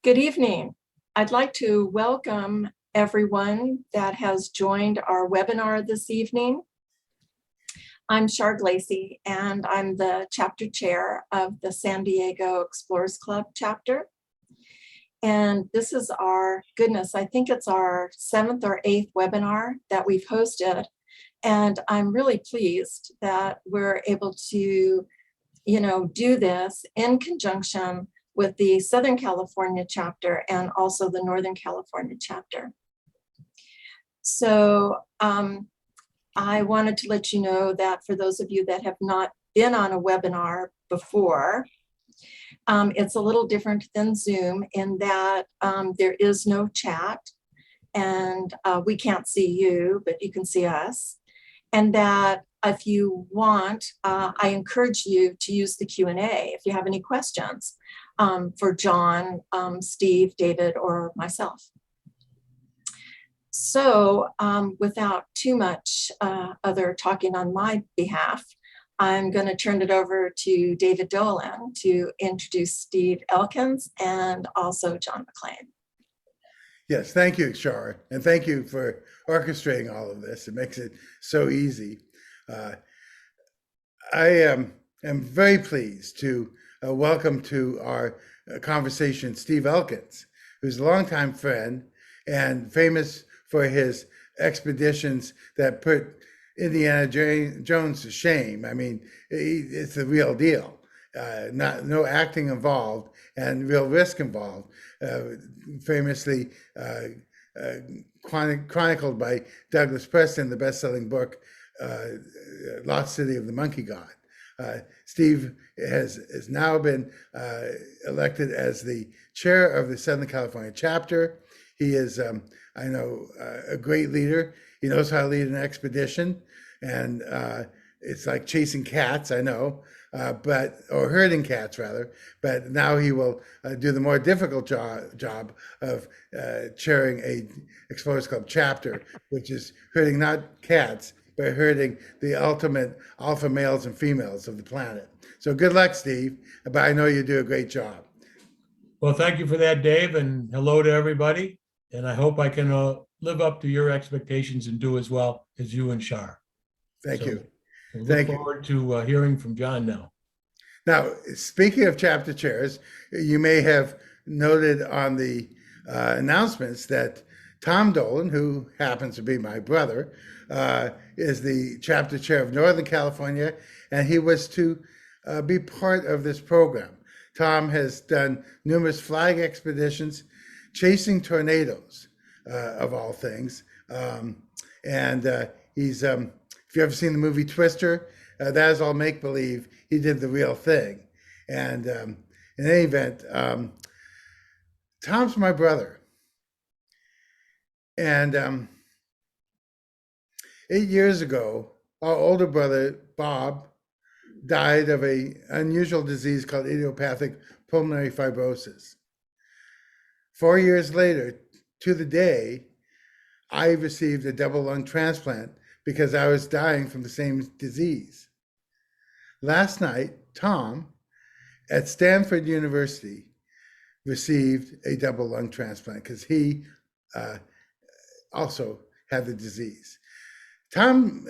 Good evening. I'd like to welcome everyone that has joined our webinar this evening. I'm Char Glacy, and I'm the chapter chair of the San Diego Explorers Club chapter. And this is our, I think it's our 7th or 8th webinar that we've hosted. And I'm really pleased that we're able to, do this in conjunction with the Southern California chapter and also the Northern California chapter. So I wanted to let you know that for those of you that have not been on a webinar before, it's a little different than Zoom in that there is no chat, and we can't see you, but you can see us. And that if you want, I encourage you to use the Q&A if you have any questions for John, Steve, David, or myself. So without too much other talking on my behalf, I'm going to turn it over to David Dolan to introduce Steve Elkins and also John Maclean. Yes, thank you, Char, and thank you for orchestrating all of this. It makes it so easy. I am very pleased to welcome to our conversation Steve Elkins, who's a longtime friend and famous for his expeditions that put Indiana Jones to shame. I mean, it's the real deal. No acting involved and real risk involved. Famously chronicled by Douglas Preston, the best-selling book, Lost City of the Monkey God. Steve has now been elected as the chair of the Southern California chapter. He is, I know, a great leader. He knows how to lead an expedition, and it's like chasing cats, I know, or herding cats rather, but now he will do the more difficult job of chairing a Explorers Club chapter, which is herding not cats, but herding the ultimate alpha males and females of the planet. So good luck, Steve, but I know you do a great job. Well, thank you for that, Dave, and hello to everybody. And I hope I can live up to your expectations and do as well as you and Char. Thank you. I look forward to hearing from John now. Now, speaking of chapter chairs, you may have noted on the announcements that Tom Dolan, who happens to be my brother, is the chapter chair of Northern California, and he was to be part of this program. Tom has done numerous flag expeditions, chasing tornadoes, of all things. He's, if you've ever seen the movie Twister, that is all make-believe. He did the real thing. And in any event, Tom's my brother. And 8 years ago, our older brother, Bob, died of an unusual disease called idiopathic pulmonary fibrosis. 4 years later, to the day, I received a double lung transplant because I was dying from the same disease. Last night, Tom at Stanford University received a double lung transplant because he also had the disease. Tom,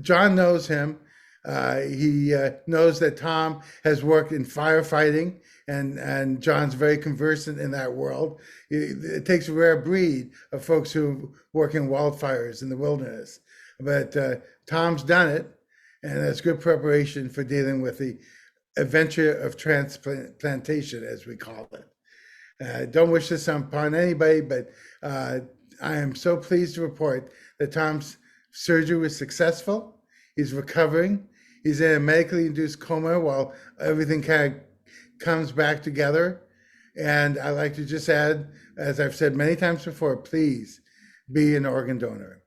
John knows him. He knows that Tom has worked in firefighting, and John's very conversant in that world. It takes a rare breed of folks who work in wildfires in the wilderness. But Tom's done it, and that's good preparation for dealing with the adventure of transplantation, as we call it. Don't wish this upon anybody, but I am so pleased to report that Tom's surgery was successful. He's recovering. He's in a medically induced coma while everything kind of comes back together. And I'd like to just add, as I've said many times before, please be an organ donor.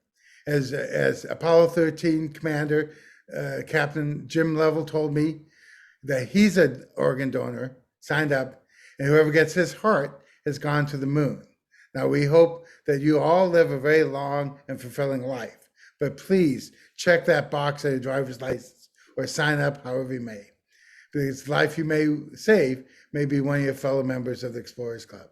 As Apollo 13 commander, Captain Jim Lovell told me that he's an organ donor, signed up, and whoever gets his heart has gone to the moon. Now, we hope that you all live a very long and fulfilling life, but please check that box on your driver's license or sign up however you may, because life you may save may be one of your fellow members of the Explorers Club.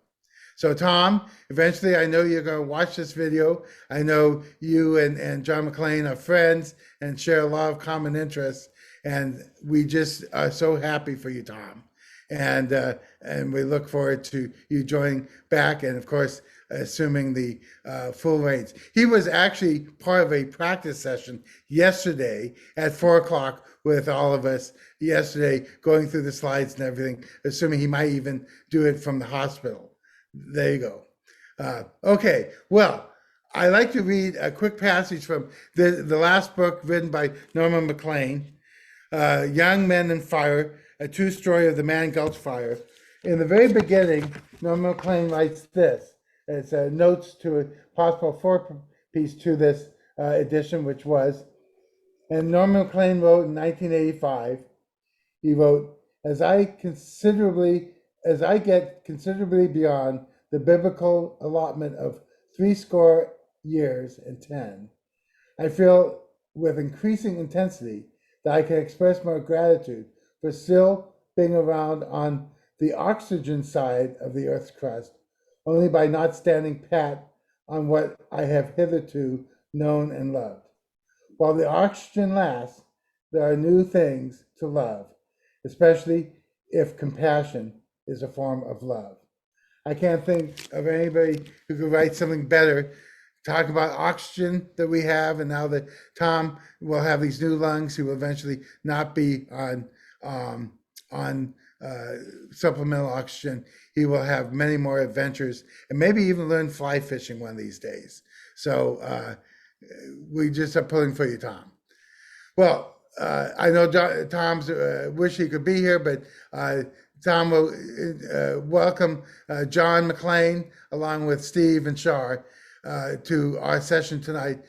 So Tom, eventually I know you're going to watch this video. I know you and John Maclean are friends and share a lot of common interests. And we just are so happy for you, Tom. And we look forward to you joining back, and of course, assuming the full reins. He was actually part of a practice session yesterday at 4:00 with all of us yesterday, going through the slides and everything, assuming he might even do it from the hospital. There you go. Okay, well, I like to read a quick passage from the last book written by Norman Maclean, Young Men and Fire, a true story of the Man Gulch Fire. In the very beginning, Norman Maclean writes this. It's notes to a possible four-piece to this edition, which was, and Norman Maclean wrote in 1985, he wrote, as I get considerably beyond the biblical allotment of 70 years, I feel with increasing intensity that I can express my gratitude for still being around on the oxygen side of the Earth's crust, only by not standing pat on what I have hitherto known and loved. While the oxygen lasts, there are new things to love, especially if compassion is a form of love. I can't think of anybody who could write something better. Talk about oxygen that we have, and now that Tom will have these new lungs, he will eventually not be on supplemental oxygen. He will have many more adventures, and maybe even learn fly fishing one of these days. So we just are pulling for you, Tom. Well, I know Tom's wish he could be here, but Tom will welcome John Maclean along with Steve and Char to our session tonight.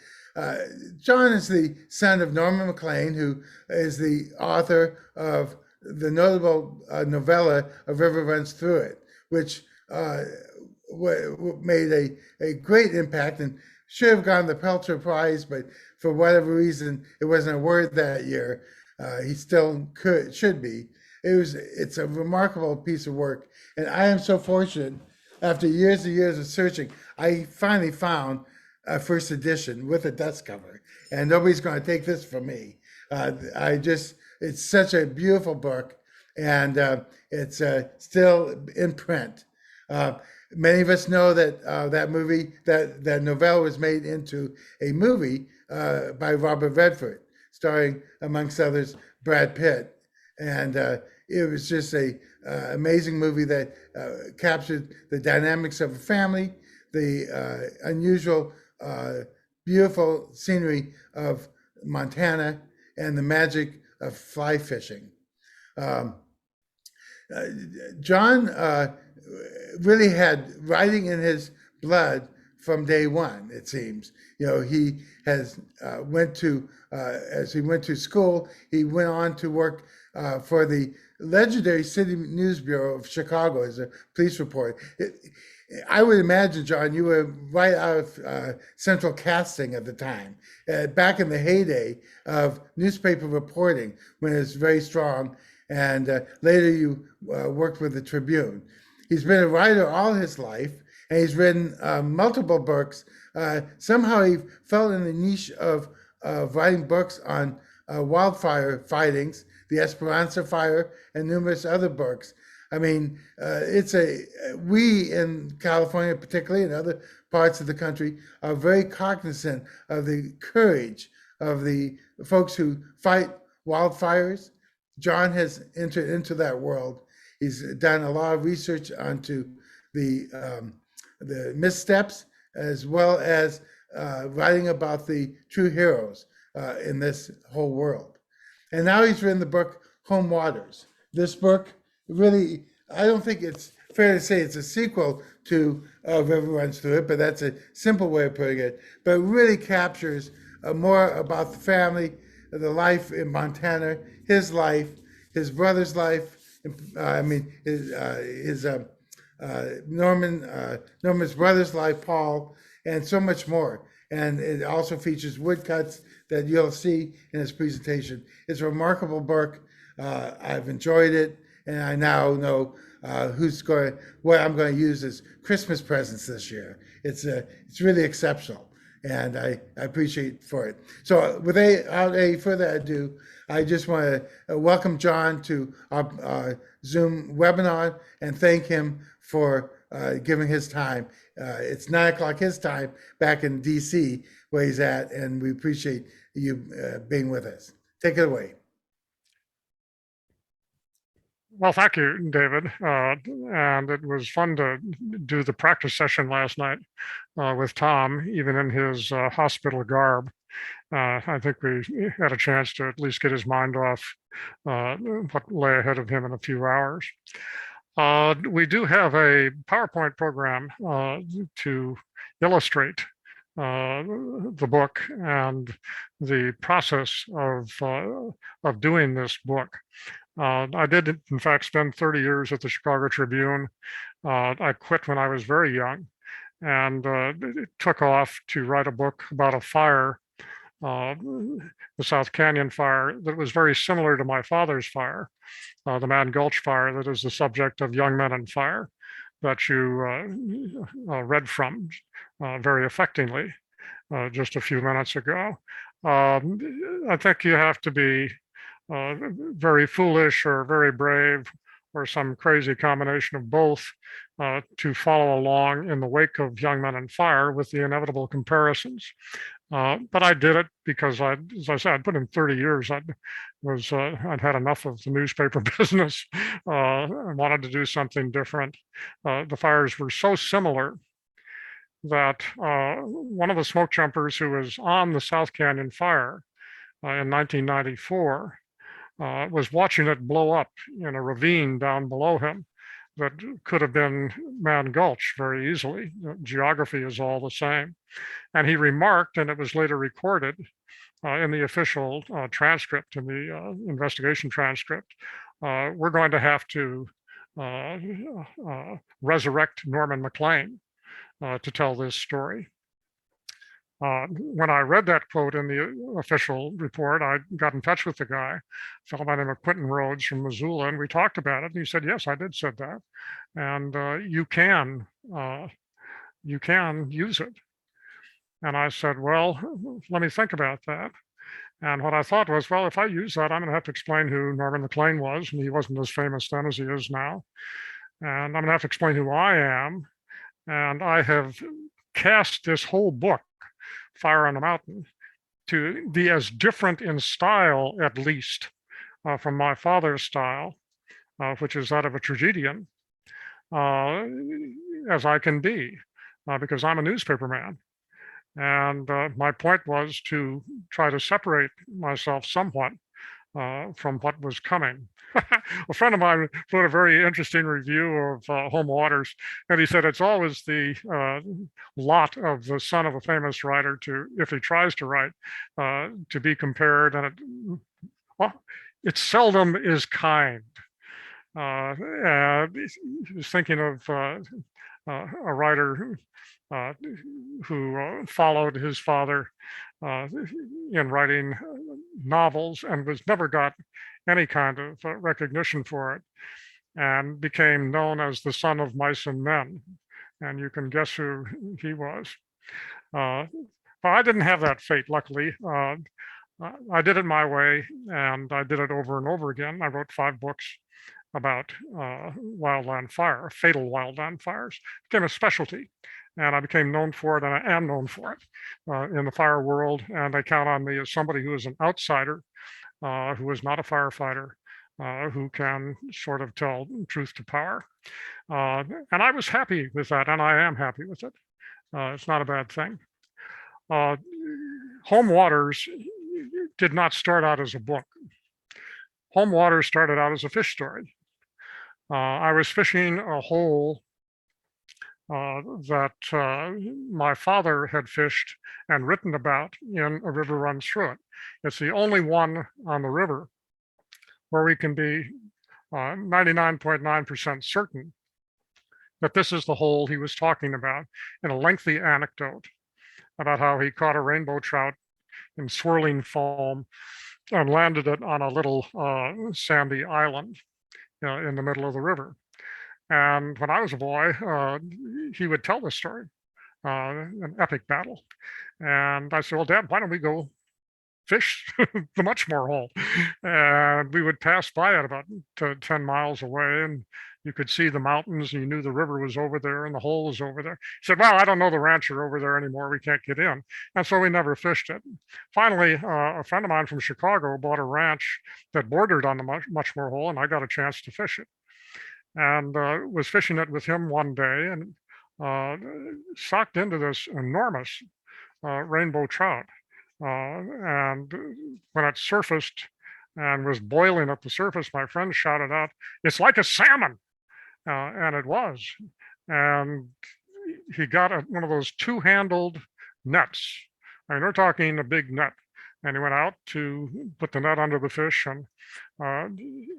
John is the son of Norman Maclean, who is the author of the notable novella A River Runs Through It, which made a great impact and should have gotten the Pulitzer Prize, but for whatever reason, it wasn't awarded that year. He still should be. It's a remarkable piece of work, and I am so fortunate. After years and years of searching, I finally found a first edition with a dust cover, and nobody's going to take this from me. It's such a beautiful book, and it's still in print. Many of us know that that novella was made into a movie by Robert Redford, starring, amongst others, Brad Pitt. And it was just a amazing movie that captured the dynamics of a family, the unusual, beautiful scenery of Montana, and the magic of fly fishing. John really had writing in his blood from day one, it seems. You know, he has as he went to school, he went on to work for the legendary City News Bureau of Chicago as a police reporter. I would imagine, John, you were right out of central casting at the time, back in the heyday of newspaper reporting, when it was very strong, and later you worked with the Tribune. He's been a writer all his life, and he's written multiple books. Somehow he fell in the niche of writing books on wildfire fightings, the Esperanza Fire, and numerous other books. I mean, we in California, particularly in other parts of the country, are very cognizant of the courage of the folks who fight wildfires. John has entered into that world. He's done a lot of research onto the missteps, as well as writing about the true heroes in this whole world. And now he's written the book Home Waters. This book really, I don't think it's fair to say it's a sequel to River Runs Through It, but that's a simple way of putting it. But it really captures more about the family, the life in Montana, his life, his brother's life. Norman's brother's life, Paul, and so much more. And it also features woodcuts that you'll see in his presentation. It's a remarkable book. I've enjoyed it, and I now know what I'm going to use as Christmas presents this year. It's really exceptional, and I appreciate for it. So without any further ado, I just want to welcome John to our Zoom webinar and thank him for giving his time. It's 9 o'clock his time back in DC where he's at, and we appreciate you being with us. Take it away. Well, thank you, David. And it was fun to do the practice session last night with Tom, even in his hospital garb. I think we had a chance to at least get his mind off what lay ahead of him in a few hours. We do have a PowerPoint program to illustrate the book and the process of doing this book. I did, in fact, spend 30 years at the Chicago Tribune. I quit when I was very young and it took off to write a book about a fire, the South Canyon fire, that was very similar to my father's fire, the Man Gulch fire, that is the subject of Young Men and Fire, that you read from very affectingly just a few minutes ago. I think you have to be very foolish or very brave or some crazy combination of both to follow along in the wake of Young Men and Fire with the inevitable comparisons. But I did it because as I said, I'd put in 30 years. I'd had enough of the newspaper business. I wanted to do something different. The fires were so similar that one of the smoke jumpers who was on the South Canyon fire in 1994 was watching it blow up in a ravine down below him that could have been Man Gulch very easily. Geography is all the same. And he remarked, and it was later recorded in the official transcript, in the investigation transcript, we're going to have to resurrect Norman Maclean to tell this story. When I read that quote in the official report, I got in touch with the guy, a fellow by the name of Quentin Rhodes from Missoula, and we talked about it. And he said, yes, I did said that. And you can use it. And I said, well, let me think about that. And what I thought was, well, if I use that, I'm going to have to explain who Norman Maclean was. And he wasn't as famous then as he is now. And I'm going to have to explain who I am. And I have cast this whole book, Fire on the Mountain, to be as different in style, at least, from my father's style, which is that of a tragedian, as I can be, because I'm a newspaper man. And my point was to try to separate myself somewhat from what was coming. A friend of mine wrote a very interesting review of Home Waters, and he said it's always the lot of the son of a famous writer to, if he tries to write, to be compared, and it seldom is kind. He was thinking of a writer who followed his father in writing novels and was never got any kind of recognition for it, and became known as the son of mice and men. And you can guess who he was. But I didn't have that fate, luckily. I did it my way, and I did it over and over again. I wrote 5 books about wildland fire, fatal wildland fires. It became a specialty, and I became known for it, and I am known for it in the fire world. And they count on me as somebody who is an outsider, who is not a firefighter, who can sort of tell truth to power. And I was happy with that, and I am happy with it. It's not a bad thing. Home Waters did not start out as a book. Home Waters started out as a fish story. I was fishing a hole that my father had fished and written about in A River Runs Through It. It's the only one on the river where we can be 99.9% certain that this is the hole he was talking about, in a lengthy anecdote about how he caught a rainbow trout in swirling foam and landed it on a little sandy island. in the middle of the river. And when I was a boy, he would tell this story, an epic battle. And I said, well, Dad, why don't we go fish the Muchmore hole? And we would pass by it about 10 miles away, and you could see the mountains, and you knew the river was over there and the hole was over there. He said, well, I don't know the rancher over there anymore. We can't get in. And so we never fished it. Finally, a friend of mine from Chicago bought a ranch that bordered on the Muchmore hole, and I got a chance to fish it. And was fishing it with him one day, and sucked into this enormous rainbow trout. And when it surfaced and was boiling at the surface, my friend shouted out, "It's like a salmon." And it was. And he got one of those two-handled nets. I mean, we're talking a big net. And he went out to put the net under the fish and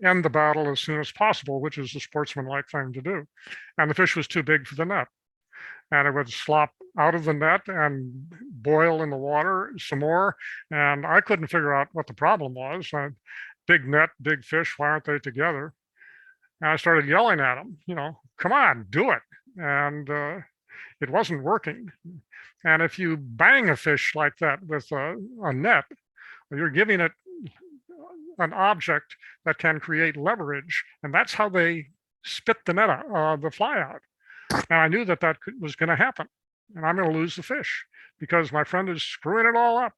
end the battle as soon as possible, which is the sportsmanlike thing to do. And the fish was too big for the net. And it would slop out of the net and boil in the water some more. And I couldn't figure out what the problem was. Big net, big fish, why aren't they together? And I started yelling at him, come on, do it. And it wasn't working. And if you bang a fish like that with a net, you're giving it an object that can create leverage. And that's how they spit the net out, the fly out. And I knew that was going to happen. And I'm going to lose the fish because my friend is screwing it all up.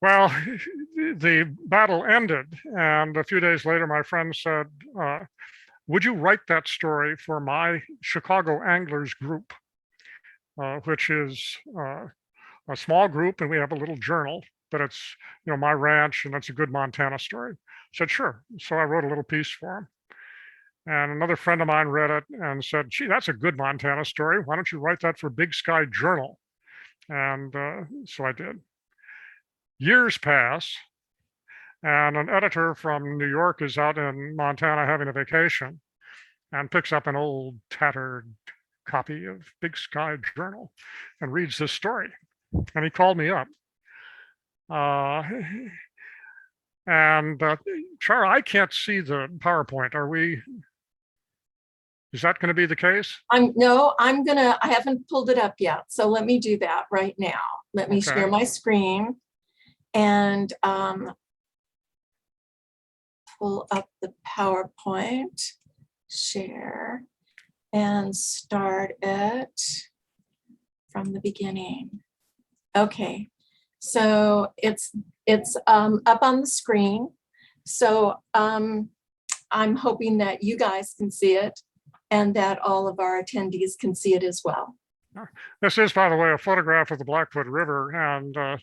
Well, the battle ended. And a few days later, my friend said, would you write that story for my Chicago Anglers group, which is a small group, and we have a little journal, but it's my ranch, and it's a good Montana story. I said, sure. So I wrote a little piece for him. And another friend of mine read it and said, gee, that's a good Montana story. Why don't you write that for Big Sky Journal? And so I did. Years pass, and an editor from New York is out in Montana having a vacation and picks up an old tattered copy of Big Sky Journal and reads this story. And he called me up. Char, I can't see the PowerPoint. Is that going to be the case? I haven't pulled it up yet. So let me do that right now. Let me share my screen and pull up the PowerPoint, share, and start it from the beginning. Okay, so it's up on the screen. So I'm hoping that you guys can see it and that all of our attendees can see it as well. This is, by the way, a photograph of the Blackfoot River, and a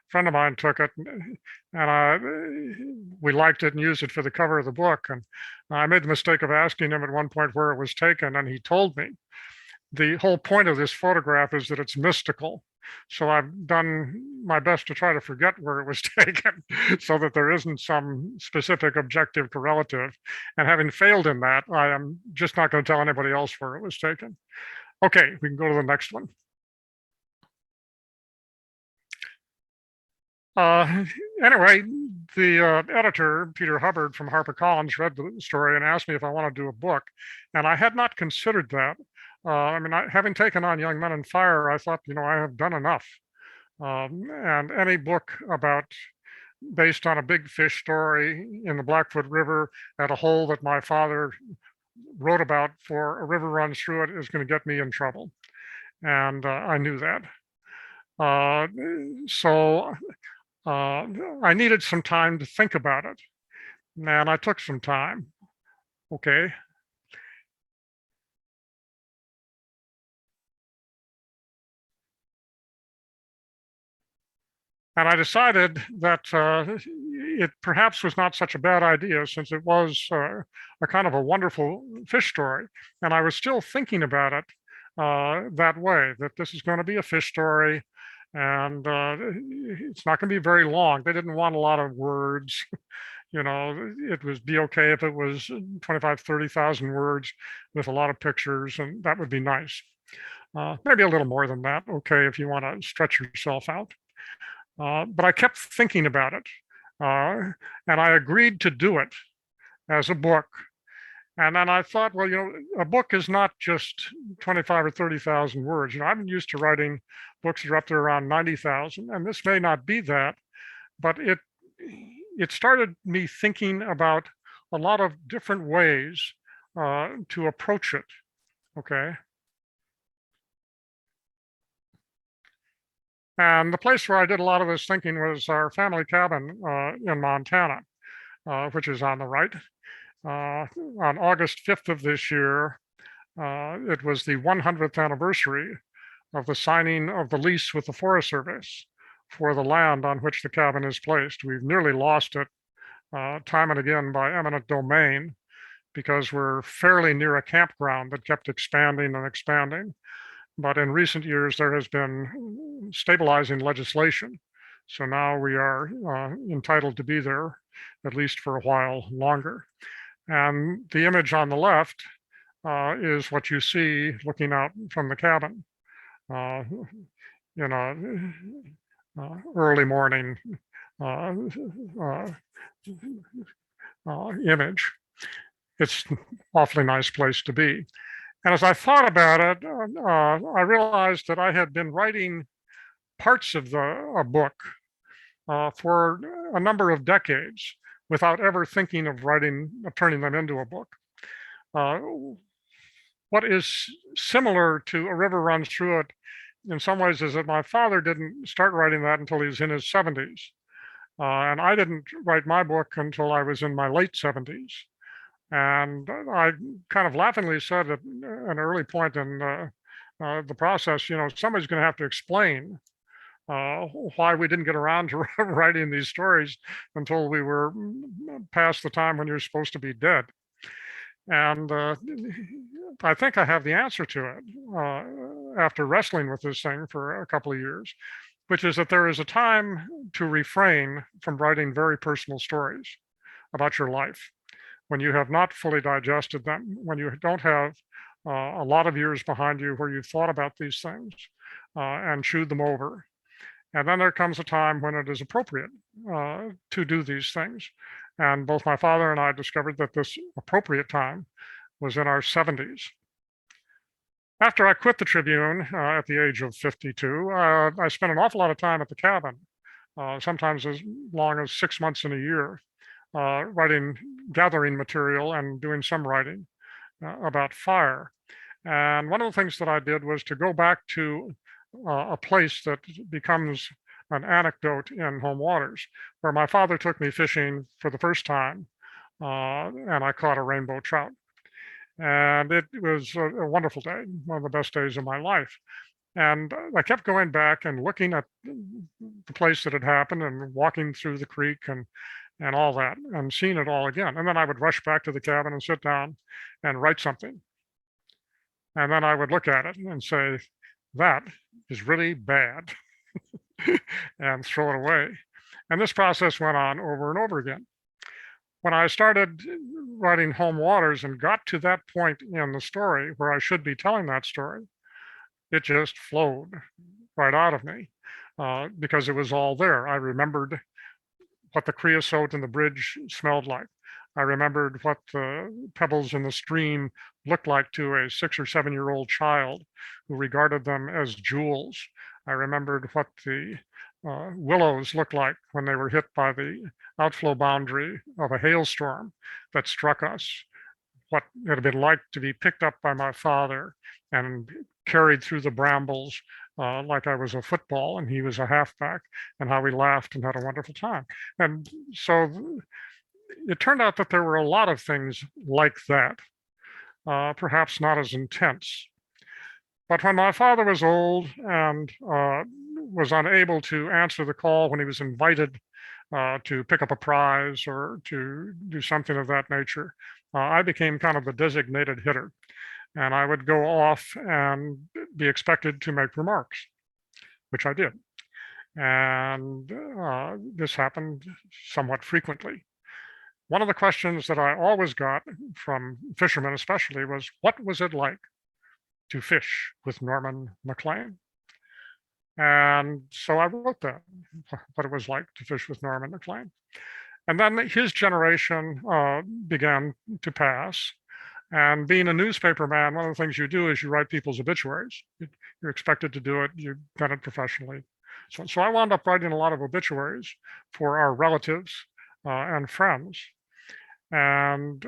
friend of mine took it, and we liked it and used it for the cover of the book. And I made the mistake of asking him at one point where it was taken, and he told me. The whole point of this photograph is that it's mystical. So I've done my best to try to forget where it was taken so that there isn't some specific objective correlative. And having failed in that, I am just not going to tell anybody else where it was taken. Okay, we can go to the next one. Anyway, the editor, Peter Hubbard from HarperCollins, read the story and asked me if I want to do a book. And I had not considered that. Having taken on Young Men in Fire, I thought, I have done enough. And any book based on a big fish story in the Blackfoot River at a hole that my father wrote about for a river runs through it is going to get me in trouble. And I knew that. So I needed some time to think about it. And I took some time. Okay. And I decided that it perhaps was not such a bad idea, since it was a kind of a wonderful fish story. And I was still thinking about it that way, that this is going to be a fish story, and it's not going to be very long. They didn't want a lot of words. It would be okay if it was 25, 30,000 words with a lot of pictures, and that would be nice. Maybe a little more than that, okay, if you want to stretch yourself out. But I kept thinking about it. And I agreed to do it as a book. And then I thought, well, a book is not just 25 or 30,000 words. I'm used to writing books that are up to around 90,000, and this may not be that, but it started me thinking about a lot of different ways to approach it. Okay. And the place where I did a lot of this thinking was our family cabin in Montana, which is on the right. On August 5th of this year, it was the 100th anniversary of the signing of the lease with the Forest Service for the land on which the cabin is placed. We've nearly lost it time and again by eminent domain because we're fairly near a campground that kept expanding and expanding. But in recent years, there has been stabilizing legislation. So now we are entitled to be there, at least for a while longer. And the image on the left is what you see looking out from the cabin in a early morning image. It's an awfully nice place to be. And as I thought about it, I realized that I had been writing parts of a book for a number of decades without ever thinking of turning them into a book. What is similar to A River Runs Through It in some ways is that my father didn't start writing that until he was in his 70s. And I didn't write my book until I was in my late 70s. And I kind of laughingly said at an early point in the process, somebody's going to have to explain why we didn't get around to writing these stories until we were past the time when you're supposed to be dead. And I think I have the answer to it after wrestling with this thing for a couple of years, which is that there is a time to refrain from writing very personal stories about your life when you have not fully digested them, when you don't have a lot of years behind you where you've thought about these things and chewed them over. And then there comes a time when it is appropriate to do these things. And both my father and I discovered that this appropriate time was in our 70s. After I quit the Tribune at the age of 52, I spent an awful lot of time at the cabin, sometimes as long as 6 months in a year, gathering material and doing some writing about fire. And one of the things that I did was to go back to a place that becomes an anecdote in home waters, where my father took me fishing for the first time, and I caught a rainbow trout. And it was a wonderful day, one of the best days of my life. And I kept going back and looking at the place that had happened and walking through the creek and all that and seeing it all again. And then I would rush back to the cabin and sit down and write something. And then I would look at it and say, that is really bad, and throw it away. And this process went on over and over again. When I started writing Home Waters and got to that point in the story where I should be telling that story, it just flowed right out of me because it was all there. I remembered what the creosote in the bridge smelled like. I remembered what the pebbles in the stream looked like to a 6 or 7 year old child who regarded them as jewels. I remembered what the willows looked like when they were hit by the outflow boundary of a hailstorm that struck us, what it had been like to be picked up by my father and carried through the brambles like I was a football and he was a halfback, and how we laughed and had a wonderful time. And so it turned out that there were a lot of things like that, perhaps not as intense. But when my father was old and was unable to answer the call when he was invited to pick up a prize or to do something of that nature, I became kind of the designated hitter. And I would go off and be expected to make remarks, which I did. And this happened somewhat frequently. One of the questions that I always got from fishermen especially was, what was it like to fish with Norman Maclean? And so I wrote that, what it was like to fish with Norman Maclean. And then his generation began to pass. And being a newspaper man, one of the things you do is you write people's obituaries. You're expected to do it. You've done it professionally. So I wound up writing a lot of obituaries for our relatives and friends, and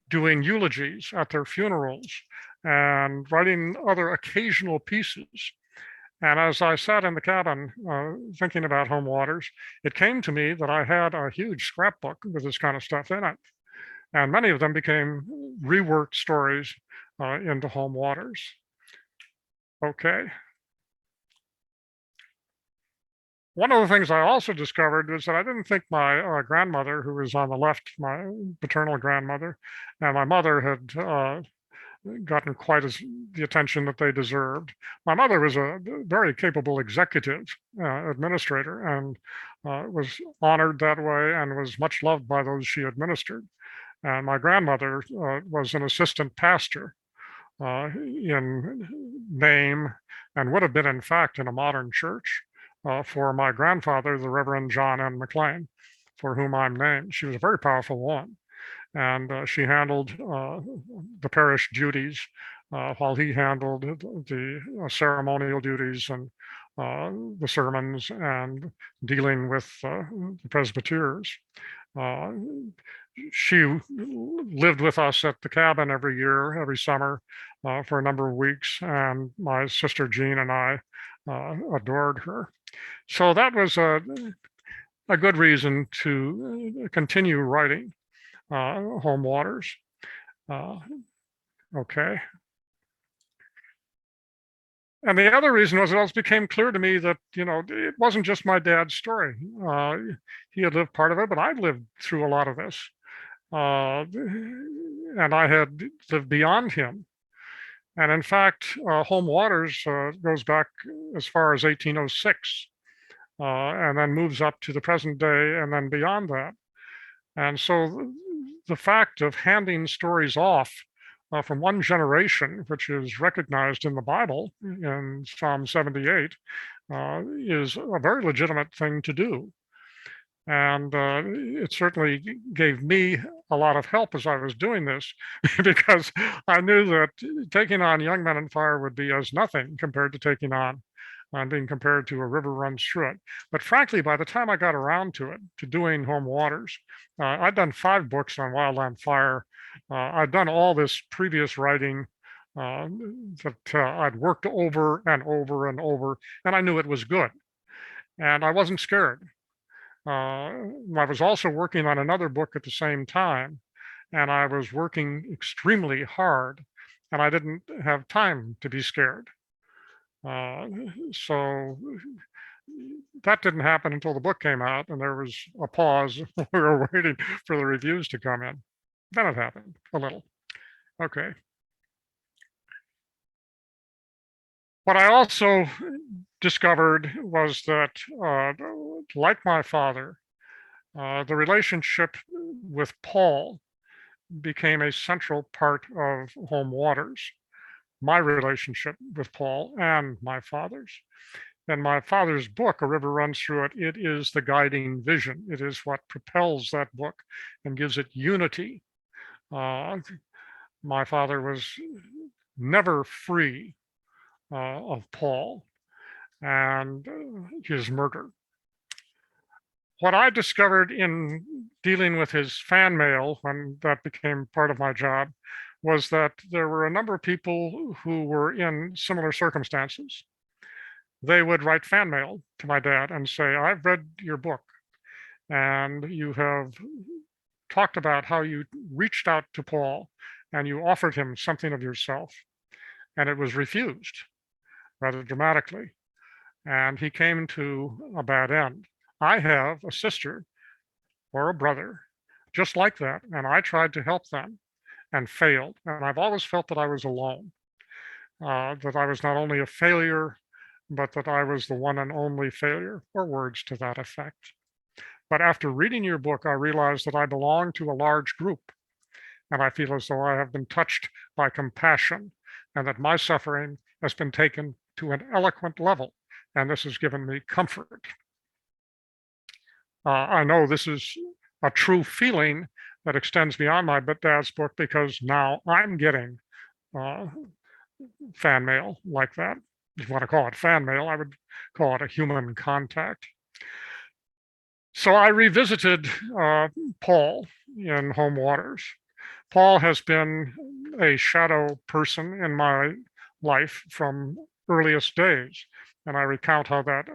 doing eulogies at their funerals, and writing other occasional pieces. And as I sat in the cabin thinking about Home Waters, it came to me that I had a huge scrapbook with this kind of stuff in it. And many of them became reworked stories into Home Waters. Okay. One of the things I also discovered was that I didn't think my grandmother, who was on the left, my paternal grandmother, and my mother had gotten quite the attention that they deserved. My mother was a very capable executive administrator, and was honored that way and was much loved by those she administered. And my grandmother was an assistant pastor in name, and would have been, in fact, in a modern church for my grandfather, the Reverend John M. Maclean, for whom I'm named. She was a very powerful woman, and she handled the parish duties while he handled the ceremonial duties and the sermons and dealing with the presbyters. She lived with us at the cabin every year, every summer, for a number of weeks, and my sister Jean and I adored her. So that was a good reason to continue writing Home Waters. Okay. And the other reason was it also became clear to me that, it wasn't just my dad's story. He had lived part of it, but I'd lived through a lot of this. And I had lived beyond him. And in fact, Home Waters goes back as far as 1806, and then moves up to the present day and then beyond that. And so the fact of handing stories off from one generation, which is recognized in the Bible in Psalm 78, is a very legitimate thing to do. And it certainly gave me a lot of help as I was doing this, because I knew that taking on Young Men on Fire would be as nothing compared to taking on and being compared to A River Runs Through It. But frankly, by the time I got around to it, to doing Home Waters, I'd done 5 books on wildland fire. I'd done all this previous writing that I'd worked over and over and over, and I knew it was good. And I wasn't scared. I was also working on another book at the same time, and I was working extremely hard, and I didn't have time to be scared. So that didn't happen until the book came out, and there was a pause. We were waiting for the reviews to come in. Then it happened a little. Okay. What I also discovered was that, like my father, the relationship with Paul became a central part of Home Waters, my relationship with Paul and my father's. In my father's book, A River Runs Through It, it is the guiding vision. It is what propels that book and gives it unity. My father was never free of Paul and his murder. What I discovered in dealing with his fan mail, when that became part of my job, was that there were a number of people who were in similar circumstances. They would write fan mail to my dad and say, I've read your book, and you have talked about how you reached out to Paul and you offered him something of yourself, and it was refused rather dramatically. And he came to a bad end. I have a sister or a brother just like that, and I tried to help them and failed. And I've always felt that I was alone, that I was not only a failure, but that I was the one and only failure, or words to that effect. But after reading your book, I realized that I belong to a large group, and I feel as though I have been touched by compassion, and that my suffering has been taken to an eloquent level. and this has given me comfort. I know this is a true feeling that extends beyond my dad's book, because now I'm getting fan mail like that. If you want to call it fan mail, I would call it a human contact. So I revisited Paul in Home Waters. Paul has been a shadow person in my life from earliest days, and I recount how that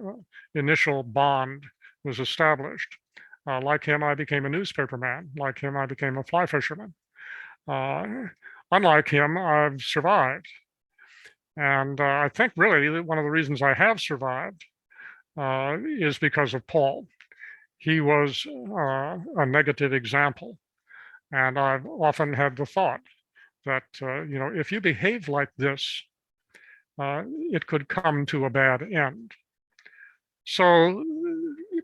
initial bond was established. Like him, I became a newspaperman. Like him, I became a fly fisherman. Unlike him, I've survived. And I think really one of the reasons I have survived is because of Paul. He was a negative example. And I've often had the thought that, if you behave like this, it could come to a bad end. So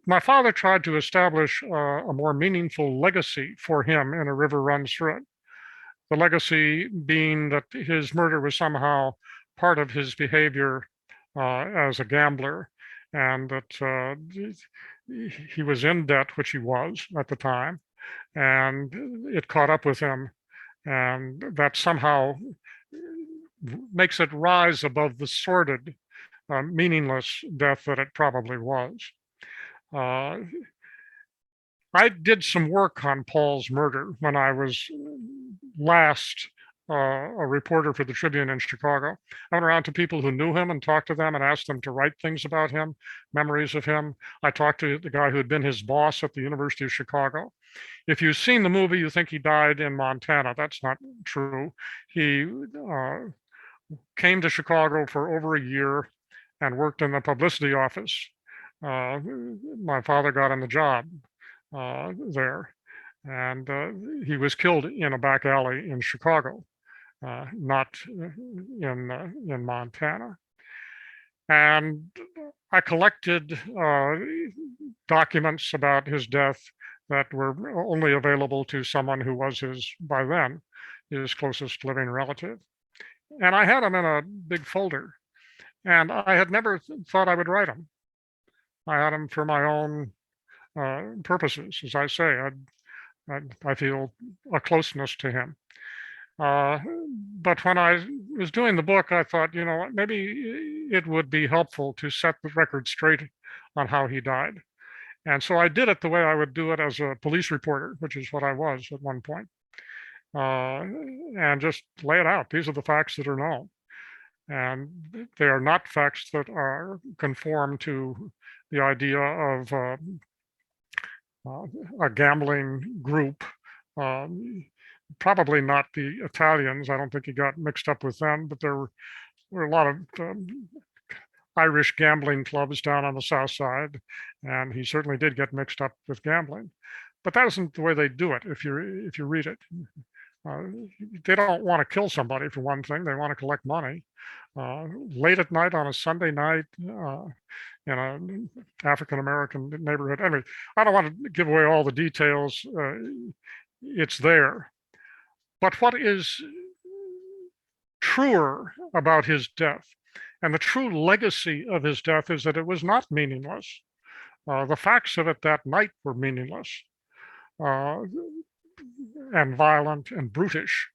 my father tried to establish a more meaningful legacy for him in A River Runs Through It. The legacy being that his murder was somehow part of his behavior as a gambler, and that he was in debt, which he was at the time, and it caught up with him, and that somehow makes it rise above the sordid, meaningless death that it probably was. I did some work on Paul's murder when I was last a reporter for the Tribune in Chicago. I went around to people who knew him and talked to them and asked them to write things about him, memories of him. I talked to the guy who had been his boss at the University of Chicago. If you've seen the movie, you think he died in Montana. That's not true. He came to Chicago for over a year and worked in the publicity office. My father got him the job there, and he was killed in a back alley in Chicago, not in Montana. And I collected documents about his death that were only available to someone who was by then, his closest living relative. And I had them in a big folder, and I had never thought I would write them. I had them for my own purposes. As I say, I feel a closeness to him. But when I was doing the book, I thought, maybe it would be helpful to set the record straight on how he died. And so I did it the way I would do it as a police reporter, which is what I was at one point, and just lay it out. These are the facts that are known. And they are not facts that are conform to the idea of a gambling group. Probably not the Italians. I don't think he got mixed up with them, but there were a lot of Irish gambling clubs down on the south side, and he certainly did get mixed up with gambling. But that isn't the way they do it. If you read it, they don't want to kill somebody, for one thing. They want to collect money. Late at night on a Sunday night in an African-American neighborhood. Anyway, I don't want to give away all the details. It's there. But what is truer about his death, and the true legacy of his death, is that it was not meaningless. The facts of it that night were meaningless and violent and brutish.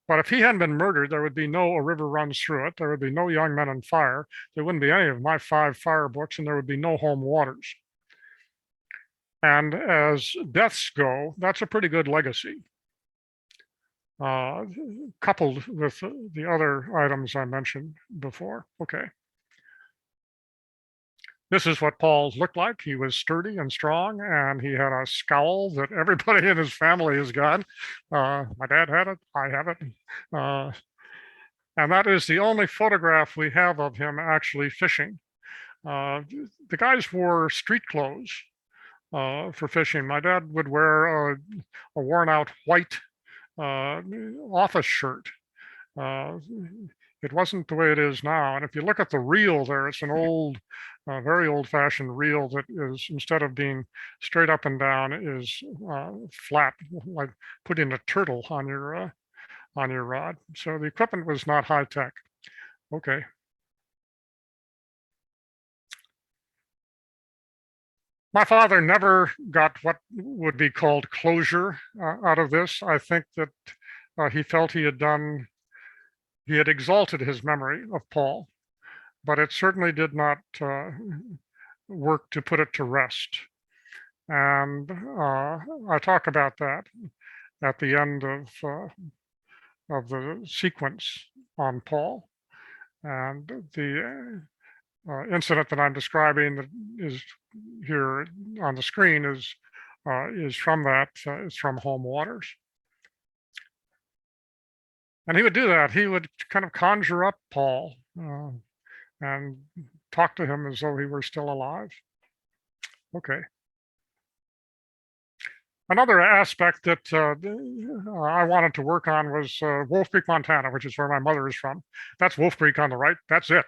But if he hadn't been murdered, there would be no A River Runs Through It. There would be no Young Men on Fire. There wouldn't be any of my 5 fire books, and there would be no Home Waters. And as deaths go, that's a pretty good legacy, coupled with the other items I mentioned before. Okay. This is what Paul looked like. He was sturdy and strong, and he had a scowl that everybody in his family has got. My dad had it. I have it. And that is the only photograph we have of him actually fishing. The guys wore street clothes for fishing. My dad would wear a worn out white office shirt. It wasn't the way it is now. And if you look at the reel there, it's an old, very old-fashioned reel that is, instead of being straight up and down, is flat, like putting a turtle on your rod. So the equipment was not high tech. Okay. My father never got what would be called closure out of this. I think that he felt he had exalted his memory of Paul, but it certainly did not work to put it to rest. And I talk about that at the end of the sequence on Paul. And the incident that I'm describing that is here on the screen is from that, is from Home Waters. And he would do that. He would kind of conjure up Paul and talk to him as though he were still alive. Okay. Another aspect that I wanted to work on was Wolf Creek, Montana, which is where my mother is from. That's Wolf Creek on the right. That's it.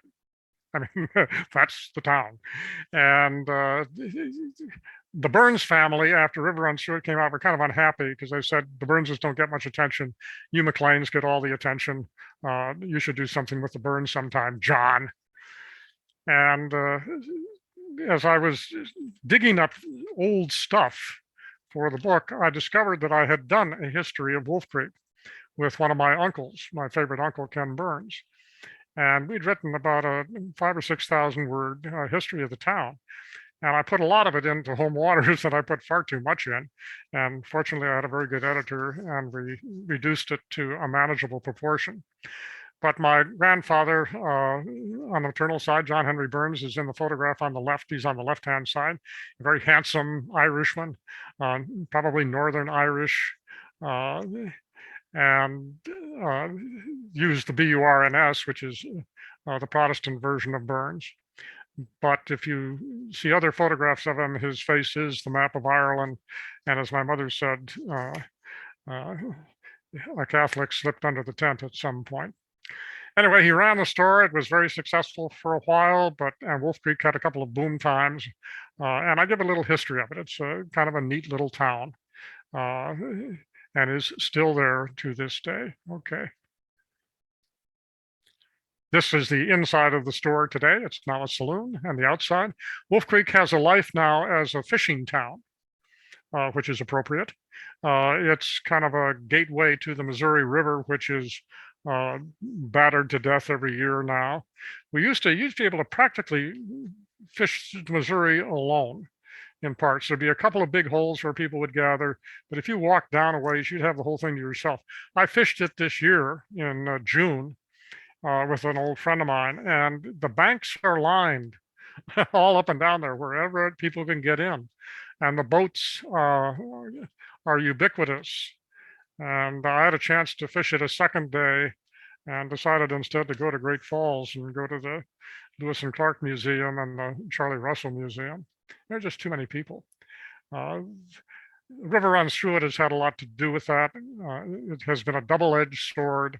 I mean, that's the town. And the Burns family, after River Runs Through It came out, were kind of unhappy because they said the Burnses don't get much attention. You Macleans get all the attention. You should do something with the Burns sometime, John. And as I was digging up old stuff for the book, I discovered that I had done a history of Wolf Creek with one of my uncles, my favorite uncle, Ken Burns. And we'd written about a 5,000 or 6,000 word history of the town. And I put a lot of it into Home Waters and I put far too much in. And fortunately, I had a very good editor and we reduced it to a manageable proportion. But my grandfather on the maternal side, John Henry Burns, is in the photograph on the left. He's on the left-hand side, a very handsome Irishman, probably Northern Irish, and used the Burns, which is the Protestant version of Burns. But if you see other photographs of him, his face is the map of Ireland. And as my mother said, a Catholic slipped under the tent at some point. Anyway, he ran the store. It was very successful for a while, but Wolf Creek had a couple of boom times. And I give a little history of it. It's kind of a neat little town and is still there to this day. Okay. This is the inside of the store today. It's now a saloon, and the outside. Wolf Creek has a life now as a fishing town, which is appropriate. It's kind of a gateway to the Missouri River, which is battered to death every year now. We used to be able to practically fish the Missouri alone in parts. There'd be a couple of big holes where people would gather, but if you walked down a ways, you'd have the whole thing to yourself. I fished it this year in June with an old friend of mine, and the banks are lined all up and down there wherever people can get in, and the boats are ubiquitous. And I had a chance to fish it a second day and decided instead to go to Great Falls and go to the Lewis and Clark Museum and the Charlie Russell Museum. There are just too many people. River Runs Through It has had a lot to do with that. It has been a double-edged sword.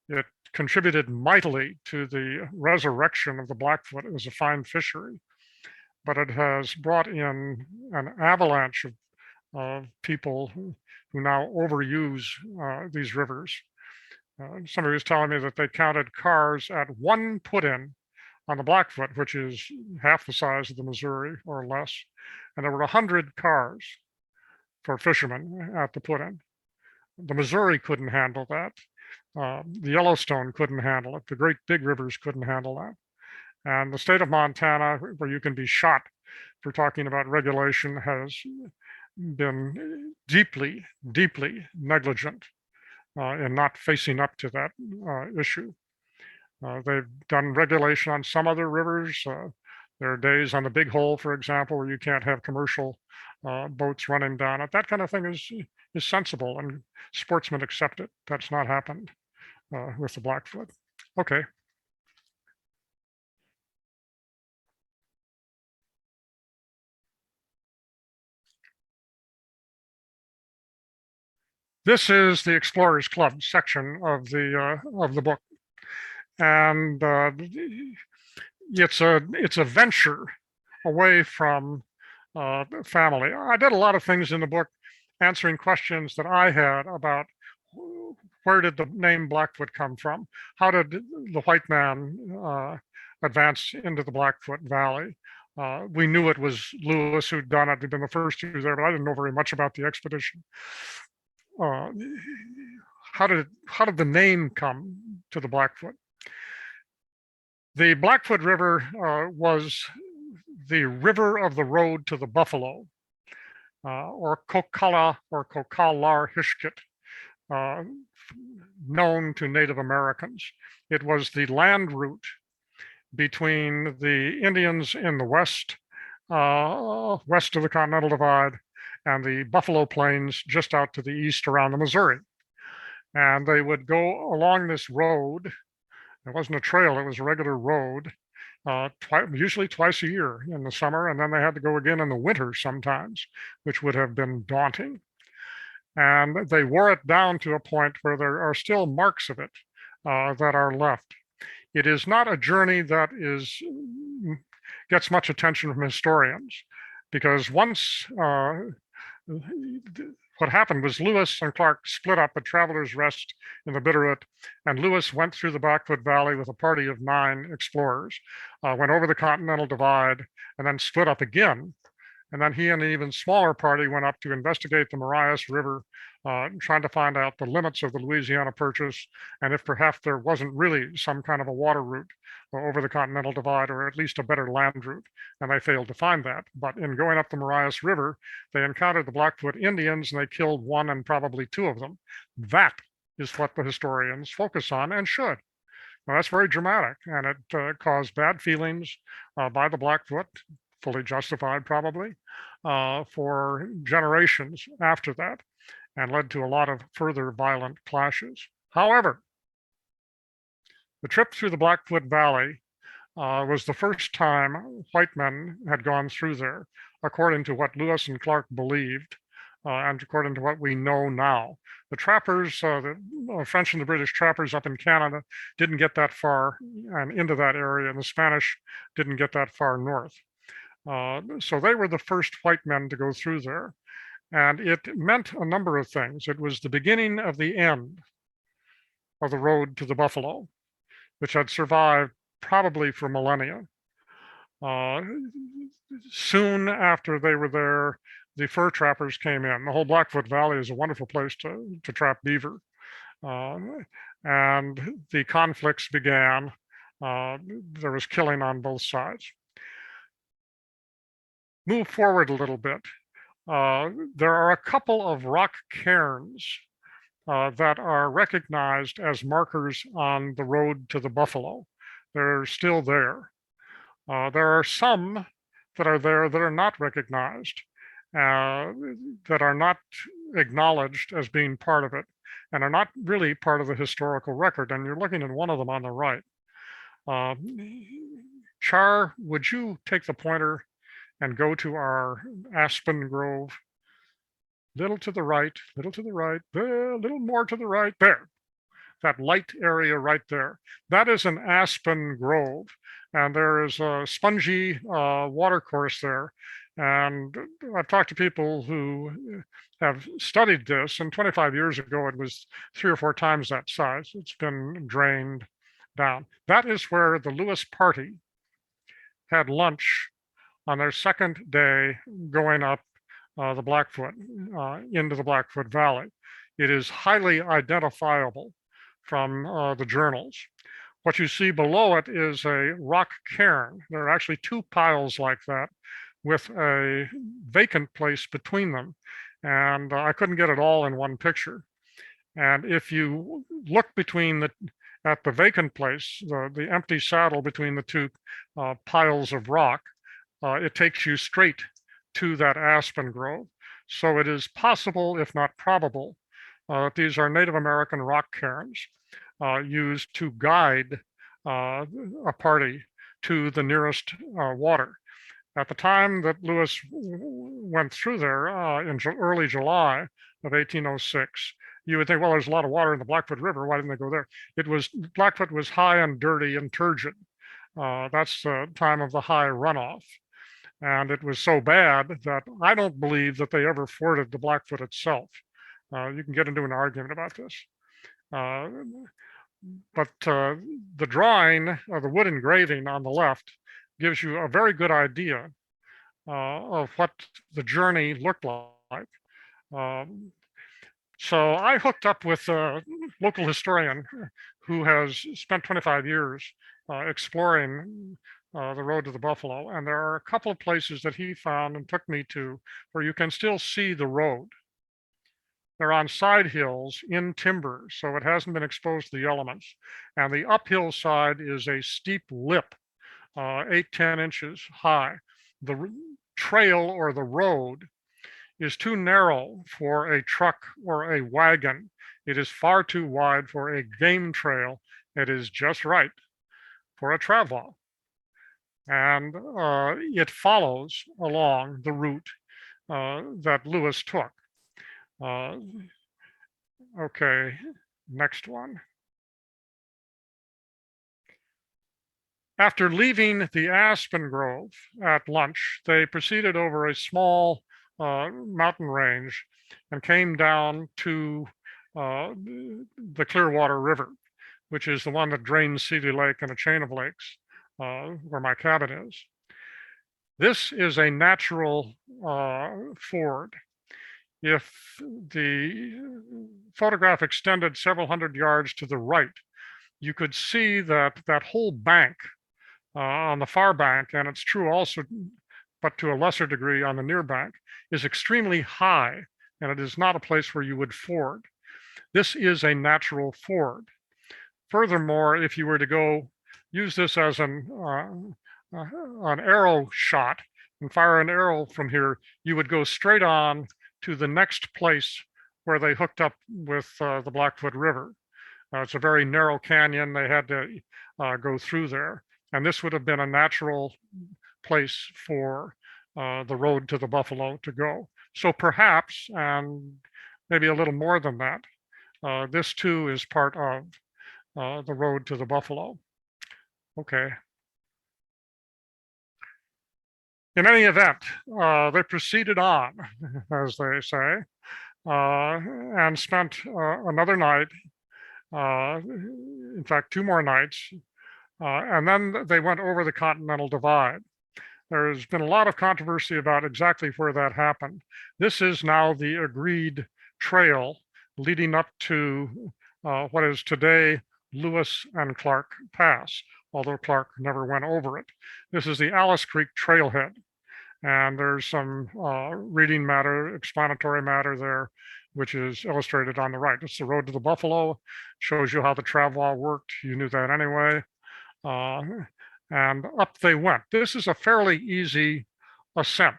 It contributed mightily to the resurrection of the Blackfoot as a fine fishery, but it has brought in an avalanche of people who now overuse these rivers. Somebody was telling me that they counted cars at one put-in on the Blackfoot, which is half the size of the Missouri or less, and there were 100 cars for fishermen at the put-in. The Missouri couldn't handle that. The Yellowstone couldn't handle it. The great big rivers couldn't handle that. And the state of Montana, where you can be shot for talking about regulation, has been deeply, deeply negligent in not facing up to that issue. They've done regulation on some other rivers. There are days on the Big Hole, for example, where you can't have commercial boats running down it. That kind of thing is sensible, and sportsmen accept it. That's not happened with the Blackfoot. Okay. This is the Explorers Club section of the book, and it's a venture away from family. I did a lot of things in the book, answering questions that I had about where did the name Blackfoot come from? How did the white man advance into the Blackfoot Valley? We knew it was Lewis who'd done it. He'd been the first two there, but I didn't know very much about the expedition. How did the name come to the Blackfoot? The Blackfoot River was the river of the road to the buffalo, or Kokala or Kokalar Hishkit, known to Native Americans. It was the land route between the Indians in the west, west of the Continental Divide, and the Buffalo Plains just out to the east around the Missouri. And they would go along this road. It wasn't a trail, it was a regular road, usually twice a year in the summer, and then they had to go again in the winter sometimes, which would have been daunting. And they wore it down to a point where there are still marks of it that are left. It is not a journey that gets much attention from historians, because once what happened was Lewis and Clark split up at Travelers Rest in the Bitterroot, and Lewis went through the Blackfoot Valley with a party of 9 explorers, went over the Continental Divide, and then split up again. And then he and an even smaller party went up to investigate the Marias River, trying to find out the limits of the Louisiana Purchase, and if perhaps there wasn't really some kind of a water route over the Continental Divide, or at least a better land route. And they failed to find that. But in going up the Marias River, they encountered the Blackfoot Indians, and they killed 1 and probably 2 of them. That is what the historians focus on, and should. Now, that's very dramatic, and it caused bad feelings by the Blackfoot, fully justified probably, for generations after that, and led to a lot of further violent clashes. However, the trip through the Blackfoot Valley was the first time white men had gone through there, according to what Lewis and Clark believed, and according to what we know now. The trappers, the French and the British trappers up in Canada didn't get that far and into that area, and the Spanish didn't get that far north. So they were the first white men to go through there. And it meant a number of things. It was the beginning of the end of the road to the buffalo, which had survived probably for millennia. Soon after they were there, the fur trappers came in. The whole Blackfoot Valley is a wonderful place to trap beaver. And the conflicts began. There was killing on both sides. Move forward a little bit. There are a couple of rock cairns that are recognized as markers on the road to the buffalo. They're still there. There are some that are there that are not recognized, that are not acknowledged as being part of it, and are not really part of the historical record. And you're looking at one of them on the right. Char, would you take the pointer and go to our aspen grove? Little to the right, little to the right, a little more to the right, there. That light area right there. That is an aspen grove, and there is a spongy watercourse there. And I've talked to people who have studied this, and 25 years ago it was 3 or 4 times that size. It's been drained down. That is where the Lewis party had lunch on their second day going up the Blackfoot, into the Blackfoot Valley. It is highly identifiable from the journals. What you see below it is a rock cairn. There are actually 2 piles like that with a vacant place between them. And I couldn't get it all in one picture. And if you look at the vacant place, the empty saddle between the 2 piles of rock, it takes you straight to that aspen grove. So it is possible, if not probable, that these are Native American rock cairns used to guide a party to the nearest water. At the time that Lewis went through there in early July of 1806, you would think, well, there's a lot of water in the Blackfoot River. Why didn't they go there? Blackfoot was high and dirty and turgid. That's the time of the high runoff. And it was so bad that I don't believe that they ever forded the Blackfoot itself. You can get into an argument about this. But the drawing, the wood engraving on the left, gives you a very good idea of what the journey looked like. So I hooked up with a local historian who has spent 25 years exploring the road to the buffalo. And there are a couple of places that he found and took me to where you can still see the road. They're on side hills in timber, so it hasn't been exposed to the elements. And the uphill side is a steep lip, 8-10 inches high. The trail or the road is too narrow for a truck or a wagon. It is far too wide for a game trail. It is just right for a travel. And it follows along the route that Lewis took. Okay, next one. After leaving the aspen grove at lunch, they proceeded over a small mountain range and came down to the Clearwater River, which is the one that drains Seeley Lake and a chain of lakes where my cabin is. This is a natural ford. If the photograph extended several hundred yards to the right, you could see that that whole bank on the far bank, and it's true also, but to a lesser degree on the near bank, is extremely high, and it is not a place where you would ford. This is a natural ford. Furthermore, if you were to go use this as an arrow shot and fire an arrow from here, you would go straight on to the next place where they hooked up with the Blackfoot River. It's a very narrow canyon. They had to go through there. And this would have been a natural place for the road to the buffalo to go. So perhaps, and maybe a little more than that, this too is part of the road to the buffalo. Okay. In any event, they proceeded on, as they say, and spent another night, in fact, 2 more nights, and then they went over the Continental Divide. There's been a lot of controversy about exactly where that happened. This is now the agreed trail leading up to what is today Lewis and Clark Pass, although Clark never went over it. This is the Alice Creek trailhead. And there's some reading matter, explanatory matter there, which is illustrated on the right. It's the road to the buffalo, shows you how the travel worked. You knew that anyway. And up they went. This is a fairly easy ascent.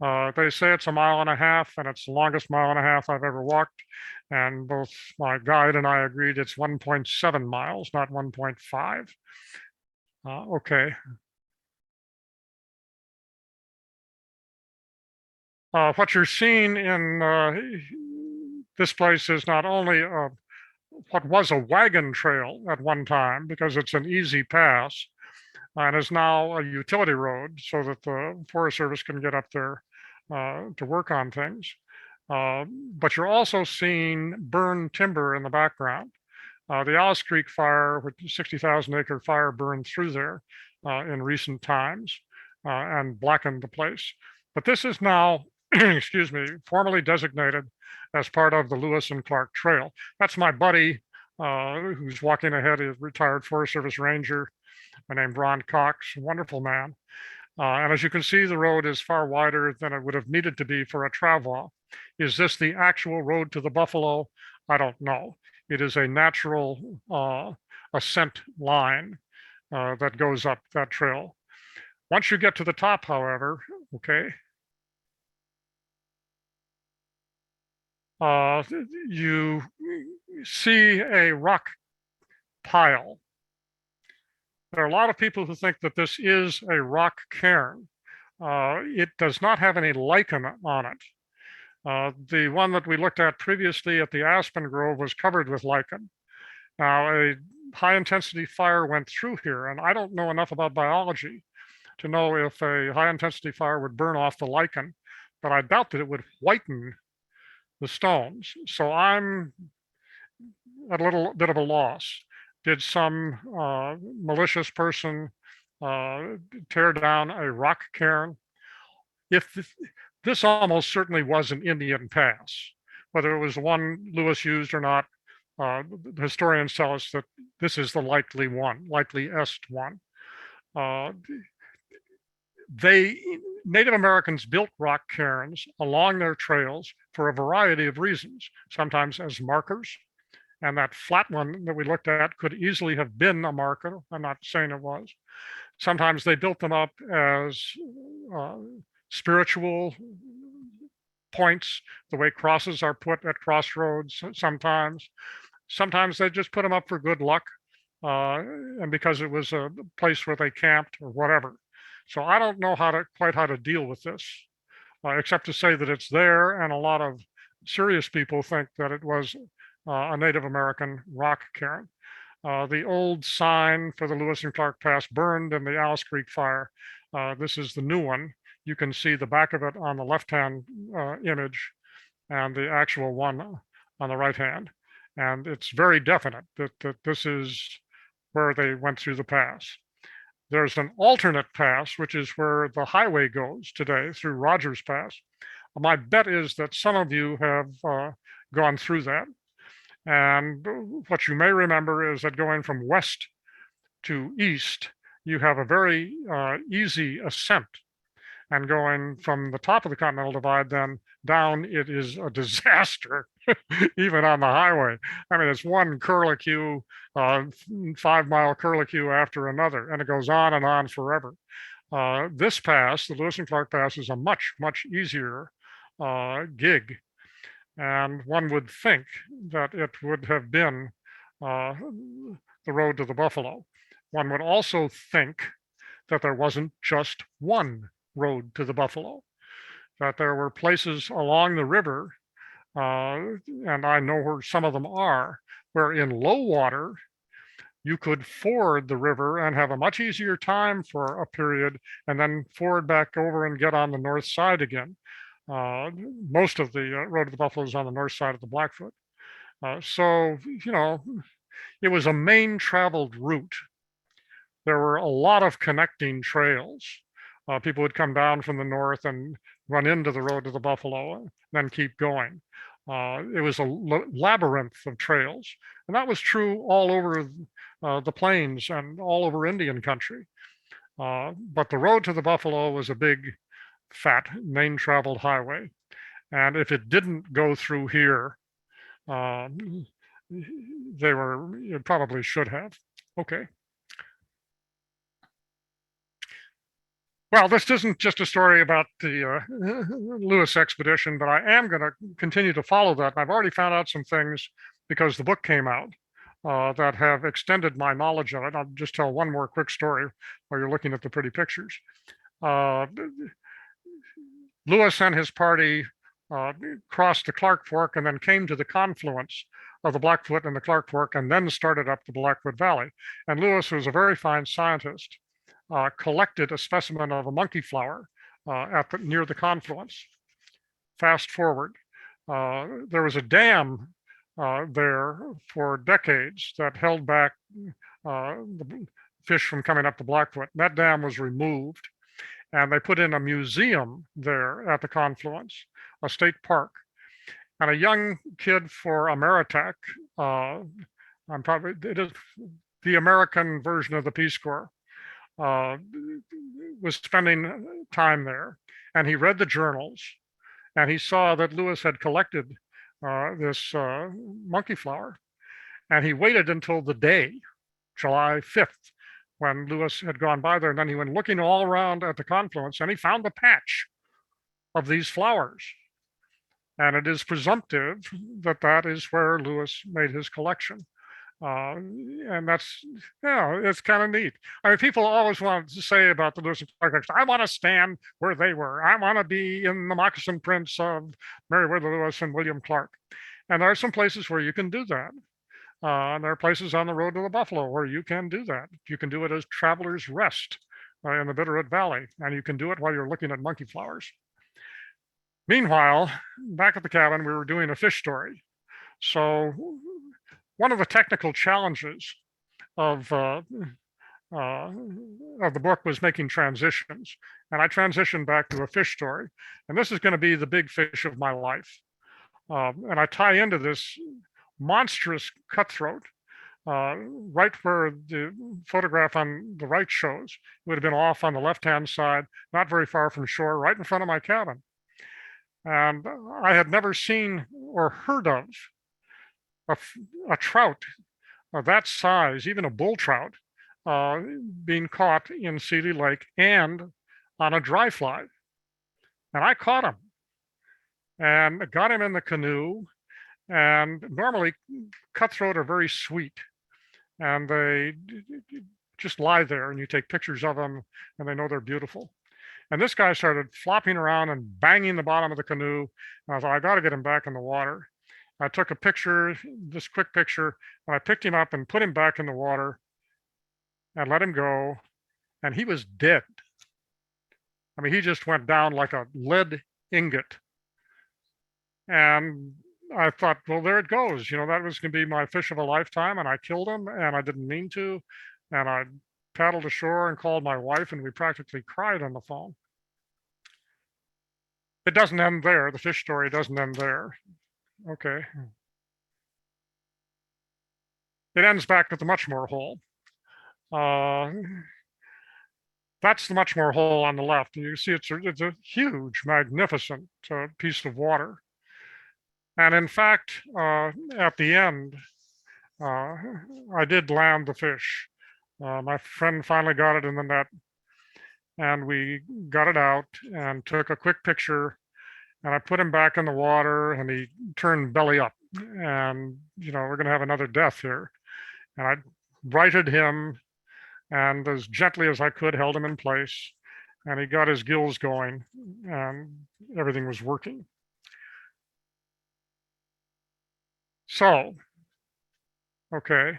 They say it's 1.5 miles, and it's the longest 1.5 miles I've ever walked. And both my guide and I agreed it's 1.7 miles, not 1.5. Okay. What you're seeing in this place is not only what was a wagon trail at one time, because it's an easy pass, and is now a utility road so that the Forest Service can get up there to work on things. But you're also seeing burned timber in the background. The Alice Creek fire, which is a 60,000 acre fire, burned through there in recent times and blackened the place. But this is now, excuse me, formally designated as part of the Lewis and Clark Trail. That's my buddy who's walking ahead, is retired Forest Service Ranger named Ron Cox, a wonderful man. And as you can see, the road is far wider than it would have needed to be for a travel. Is this the actual road to the buffalo? I don't know. It is a natural ascent line that goes up that trail. Once you get to the top, however, okay, you see a rock pile. There are a lot of people who think that this is a rock cairn. It does not have any lichen on it. The one that we looked at previously at the Aspen Grove was covered with lichen. Now, a high intensity fire went through here, and I don't know enough about biology to know if a high intensity fire would burn off the lichen, but I doubt that it would whiten the stones. So I'm at a little bit of a loss. Did some malicious person tear down a rock cairn. This almost certainly was an Indian pass, whether it was the one Lewis used or not. The historians tell us that this is the likely one, likeliest one. Native Americans built rock cairns along their trails for a variety of reasons, sometimes as markers. And that flat one that we looked at could easily have been a marker. I'm not saying it was. Sometimes they built them up as spiritual points, the way crosses are put at crossroads sometimes. Sometimes they just put them up for good luck, and because it was a place where they camped or whatever. So I don't know quite how to deal with this, except to say that it's there, and a lot of serious people think that it was a Native American rock cairn. The old sign for the Lewis and Clark Pass burned in the Alice Creek fire. This is the new one. You can see the back of it on the left-hand image and the actual one on the right hand. And it's very definite that this is where they went through the pass. There's an alternate pass, which is where the highway goes today through Rogers Pass. My bet is that some of you have gone through that. And what you may remember is that going from west to east, you have a very easy ascent. And going from the top of the Continental Divide then down, it is a disaster, even on the highway. I mean, it's one curlicue, 5-mile curlicue after another, and it goes on and on forever. This pass, the Lewis and Clark Pass, is a much, much easier gig. And one would think that it would have been the road to the Buffalo. One would also think that there wasn't just one road to the Buffalo, that there were places along the river, and I know where some of them are, where in low water, you could ford the river and have a much easier time for a period, and then ford back over and get on the north side again. Most of the road to the Buffalo is on the north side of the Blackfoot. So, you know, it was a main traveled route. There were a lot of connecting trails. People would come down from the north and run into the road to the Buffalo and then keep going. It was a labyrinth of trails. And that was true all over the plains and all over Indian country. But the road to the Buffalo was a big, fat, main-traveled highway. And if it didn't go through here, it probably should have. Okay. Well, this isn't just a story about the Lewis expedition, but I am going to continue to follow that. And I've already found out some things because the book came out that have extended my knowledge of it. I'll just tell one more quick story while you're looking at the pretty pictures. Lewis and his party crossed the Clark Fork and then came to the confluence of the Blackfoot and the Clark Fork and then started up the Blackfoot Valley. And Lewis was a very fine scientist. Collected a specimen of a monkey flower near the confluence. Fast forward, there was a dam there for decades that held back the fish from coming up the Blackfoot. That dam was removed, and they put in a museum there at the confluence, a state park. And a young kid for Ameritech, it is the American version of the Peace Corps, was spending time there, and he read the journals, and he saw that Lewis had collected this monkey flower, and he waited until the day, July 5th, when Lewis had gone by there, and then he went looking all around at the confluence, and he found a patch of these flowers, and it is presumptive that that is where Lewis made his collection. And that's, it's kind of neat. I mean, people always want to say about the Lewis and Clark, I want to stand where they were. I want to be in the moccasin prints of Meriwether Lewis and William Clark. And there are some places where you can do that. And there are places on the road to the Buffalo where you can do that. You can do it as travelers rest in the Bitterroot Valley, and you can do it while you're looking at monkey flowers. Meanwhile, back at the cabin, we were doing a fish story. So one of the technical challenges of of the book was making transitions. And I transitioned back to a fish story. And this is going to be the big fish of my life. And I tie into this monstrous cutthroat right where the photograph on the right shows. It would have been off on the left-hand side, not very far from shore, right in front of my cabin. And I had never seen or heard of a trout of that size, even a bull trout, being caught in Seeley Lake and on a dry fly. And I caught him and got him in the canoe. And normally cutthroat are very sweet and they just lie there and you take pictures of them and they know they're beautiful. And this guy started flopping around and banging the bottom of the canoe. And I thought, I got to get him back in the water. I took a picture, this quick picture, and I picked him up and put him back in the water and let him go. And he was dead. I mean, he just went down like a lead ingot. And I thought, well, there it goes. You know, that was going to be my fish of a lifetime. And I killed him and I didn't mean to. And I paddled ashore and called my wife and we practically cried on the phone. It doesn't end there. The fish story doesn't end there. Okay. It ends back at the Muchmore Hole. That's the Muchmore Hole on the left. And you see it's a huge, magnificent piece of water. And in fact, at the end, I did land the fish. My friend finally got it in the net and we got it out and took a quick picture and I put him back in the water and he turned belly up and, you know, we're going to have another death here. And I righted him and as gently as I could held him in place and he got his gills going and everything was working. So, okay.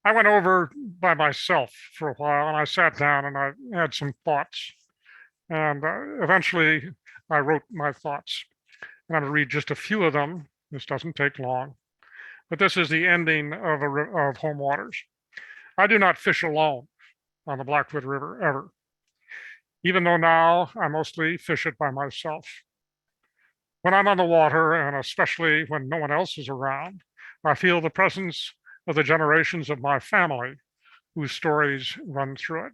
I went over by myself for a while and I sat down and I had some thoughts. And eventually I wrote my thoughts. And I'm going to read just a few of them. This doesn't take long. But this is the ending of Home Waters. I do not fish alone on the Blackfoot River ever, even though now I mostly fish it by myself. When I'm on the water, and especially when no one else is around, I feel the presence of the generations of my family whose stories run through it.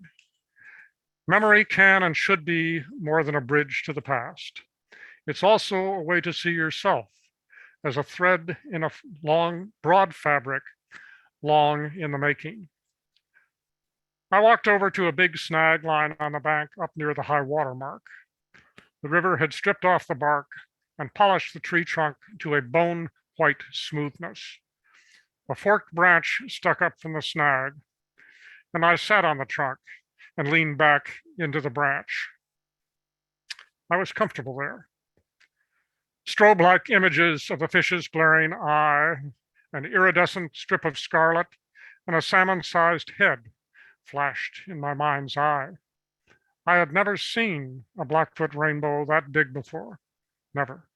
Memory can and should be more than a bridge to the past. It's also a way to see yourself as a thread in a long, broad fabric, long in the making. I walked over to a big snag line on the bank up near the high water mark. The river had stripped off the bark and polished the tree trunk to a bone white smoothness. A forked branch stuck up from the snag, and I sat on the trunk and leaned back into the branch. I was comfortable there. Strobe-like images of a fish's glaring eye, an iridescent strip of scarlet, and a salmon-sized head flashed in my mind's eye. I had never seen a Blackfoot rainbow that big before, never.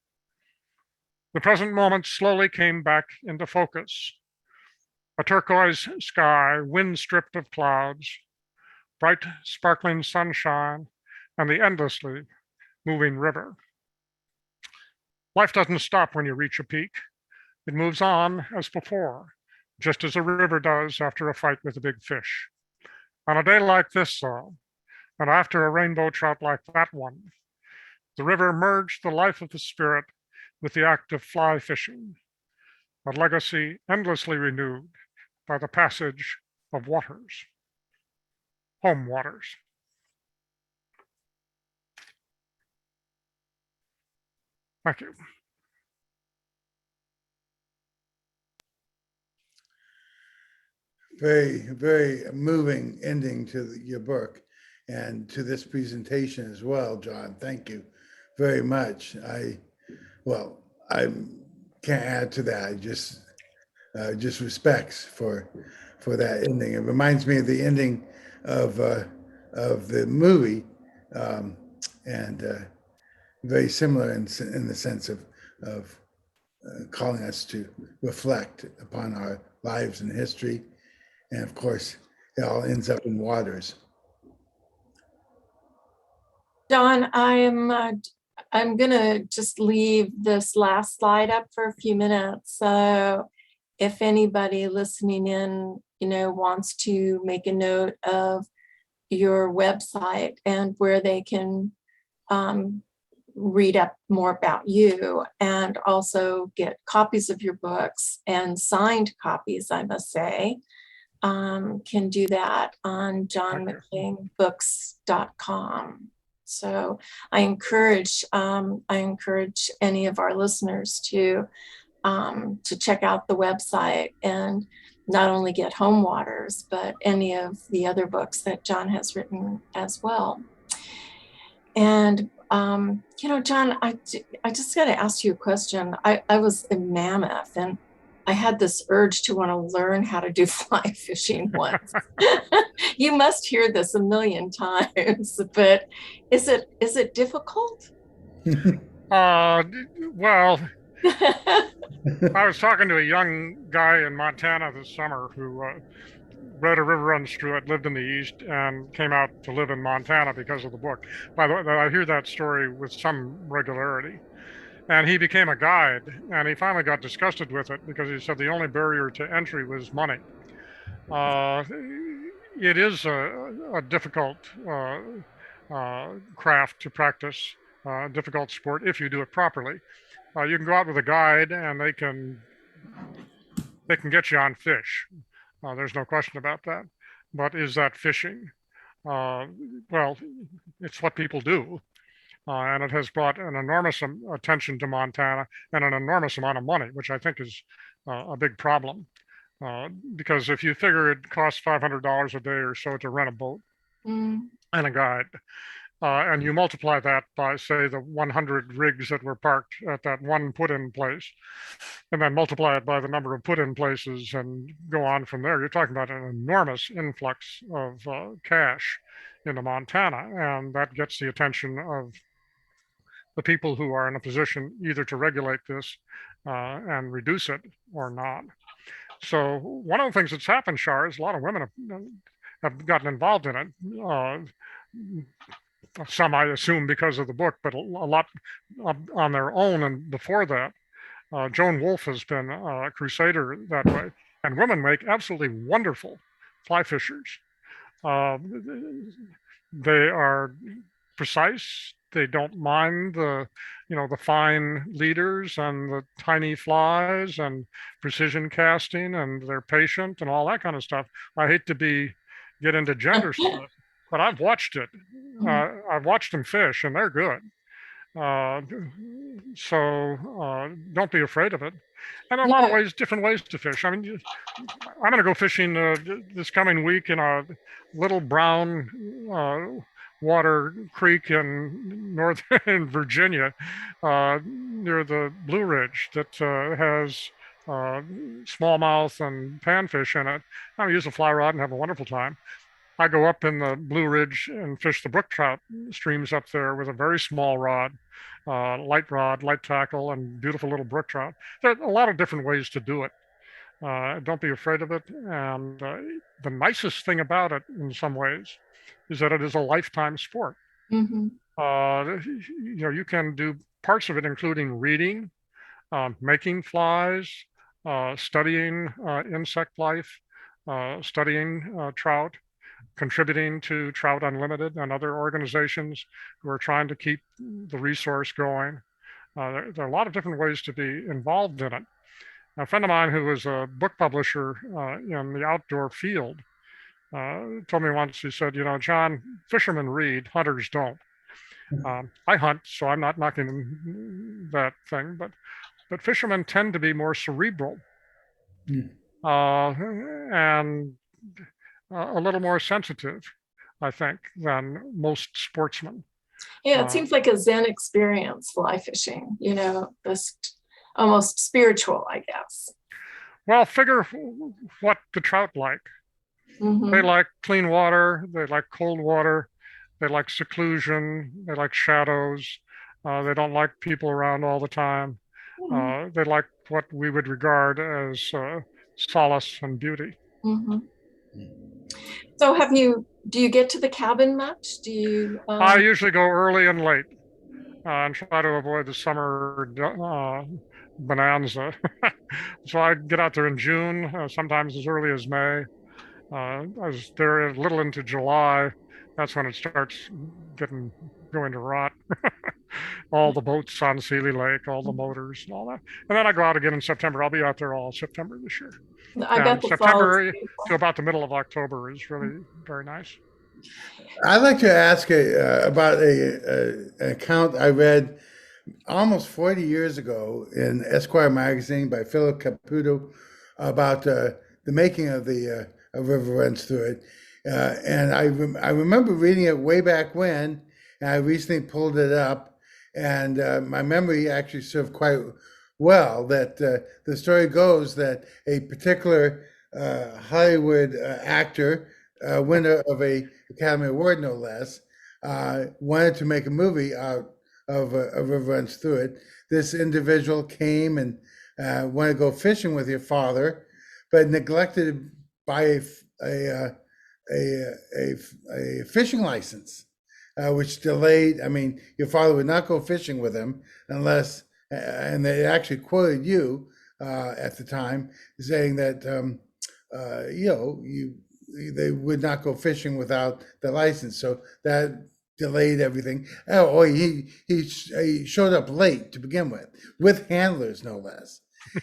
The present moment slowly came back into focus. A turquoise sky, wind-stripped of clouds, bright sparkling sunshine, and the endlessly moving river. Life doesn't stop when you reach a peak. It moves on as before, just as a river does after a fight with a big fish. On a day like this, though, and after a rainbow trout like that one, the river merged the life of the spirit with the act of fly fishing, a legacy endlessly renewed by the passage of waters. Home Waters. Thank you. Very, very moving ending to your book and to this presentation as well, John. Thank you very much. I can't add to that. I just respects for that ending. It reminds me of the ending of the movie, and very similar in the sense of calling us to reflect upon our lives and history, And of course, it all ends up in waters. John, I'm gonna just leave this last slide up for a few minutes. So if anybody listening in, wants to make a note of your website and where they can read up more about you and also get copies of your books and signed copies, I must say, can do that on johnmacleanbooks.com. So I encourage any of our listeners to check out the website and not only get Home Waters, but any of the other books that John has written as well. And John, I just got to ask you a question. I was in Mammoth and I had this urge to want to learn how to do fly fishing once. You must hear this a million times, but is it difficult? Well, I was talking to a young guy in Montana this summer who read A River Runs Through It, lived in the East, and came out to live in Montana because of the book. By the way, I hear that story with some regularity. And he became a guide, and he finally got disgusted with it because he said the only barrier to entry was money. It is a difficult craft to practice, difficult sport if you do it properly. You can go out with a guide, and they can get you on fish. There's no question about that. But is that fishing? Well, it's what people do. And it has brought an enormous attention to Montana and an enormous amount of money, which I think is a big problem. Because if you figure it costs $500 a day or so to rent a boat and a guide, and you multiply that by, say, the 100 rigs that were parked at that one put-in place, and then multiply it by the number of put-in places and go on from there, you're talking about an enormous influx of cash into Montana, and that gets the attention of the people who are in a position either to regulate this and reduce it or not. So one of the things that's happened, Char, is a lot of women have gotten involved in it. Some, I assume, because of the book, but a lot on their own. And before that, Joan Wolfe has been a crusader that way. And women make absolutely wonderful fly fishers. They are precise. They don't mind the fine leaders and the tiny flies and precision casting, and they're patient and all that kind of stuff. I hate to get into gender stuff, but I've watched it. I've watched them fish, and they're good. So don't be afraid of it. And a lot of ways, different ways to fish. I mean, I'm going to go fishing this coming week in a little brown water creek in northern Virginia, near the Blue Ridge, that has smallmouth and panfish in it. I use a fly rod and have a wonderful time. I go up in the Blue Ridge and fish the brook trout streams up there with a very small rod, light tackle, and beautiful little brook trout. There are a lot of different ways to do it. Don't be afraid of it. And the nicest thing about it, in some ways, is that it is a lifetime sport. You can do parts of it, including reading, making flies, studying insect life, studying trout, contributing to Trout Unlimited and other organizations who are trying to keep the resource going. There are a lot of different ways to be involved in it. A friend of mine who was a book publisher in the outdoor field told me once, he said, John, fishermen read, hunters don't. I hunt, so I'm not knocking that thing, but fishermen tend to be more cerebral and a little more sensitive, I think, than most sportsmen. Yeah, it seems like a Zen experience, fly fishing, just almost spiritual, I guess. Well, figure what the trout like. They like clean water, they like cold water, they like seclusion, they like shadows, they don't like people around all the time. They like what we would regard as solace and beauty. So do you get to the cabin much? Do you? I usually go early and late and try to avoid the summer bonanza. So I get out there in June, sometimes as early as May. As there a little into July, that's when it starts going to rot. All the boats on Sealy Lake, all the motors and all that. And then I go out again in September. I'll be out there all September this year. I bet the fall is September beautiful. to about the middle of October is really very nice. I'd like to ask about an account I read almost 40 years ago in Esquire magazine by Philip Caputo about the making of the A River Runs Through It. And I remember reading it way back when, and I recently pulled it up, and my memory actually served quite well. That the story goes that a particular Hollywood actor, winner of a Academy Award no less, wanted to make a movie out of A River Runs Through It. This individual came and wanted to go fishing with your father, but neglected to buy a fishing license, which delayed. I mean, your father would not go fishing with him unless, and they actually quoted you at the time saying that they would not go fishing without the license. So that delayed everything. Oh, he showed up late to begin with handlers no less,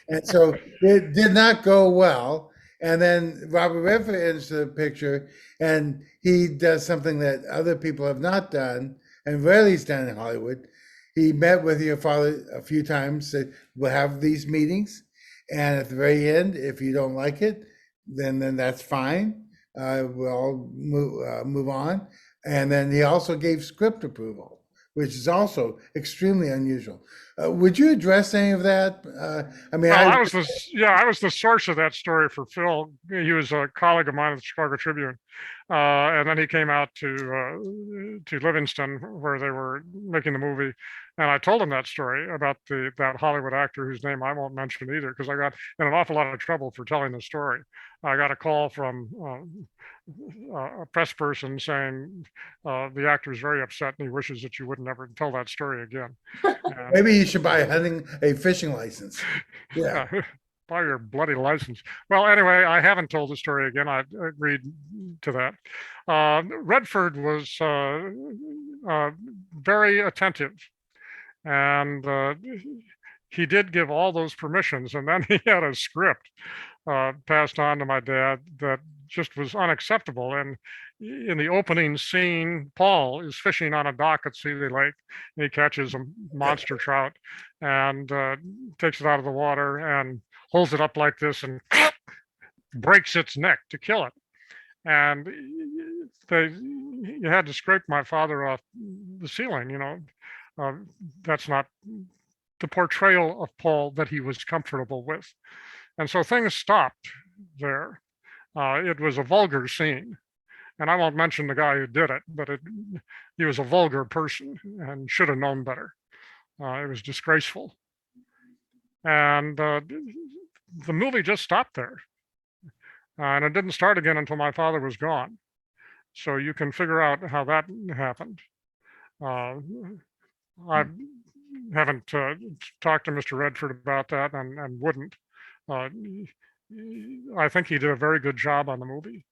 and so it did not go well. And then Robert Redford enters the picture, and he does something that other people have not done and rarely is done in Hollywood. He met with your father a few times, said, we'll have these meetings, and at the very end, if you don't like it, then that's fine. We'll all move on. And then he also gave script approval, which is also extremely unusual. Would you address any of that? I mean, I was the source of that story for Phil. He was a colleague of mine at the Chicago Tribune, and then he came out to Livingston where they were making the movie, and I told him that story about that Hollywood actor whose name I won't mention either, because I got in an awful lot of trouble for telling the story. I got a call from a press person saying the actor is very upset and he wishes that you would never tell that story again. Maybe you should buy a fishing license. Yeah. Buy your bloody license. Well, anyway, I haven't told the story again. I agreed to that. Redford was very attentive, and he did give all those permissions, and then he had a script passed on to my dad that just was unacceptable. And in the opening scene, Paul is fishing on a dock at Sealy Lake, and he catches a monster trout and takes it out of the water and holds it up like this and breaks its neck to kill it. And you had to scrape my father off the ceiling, that's not the portrayal of Paul that he was comfortable with. And so things stopped there. It was a vulgar scene. And I won't mention the guy who did it, but he was a vulgar person and should have known better. It was disgraceful. And the movie just stopped there. And it didn't start again until my father was gone. So you can figure out how that happened. I haven't talked to Mr. Redford about that and wouldn't. I think he did a very good job on the movie.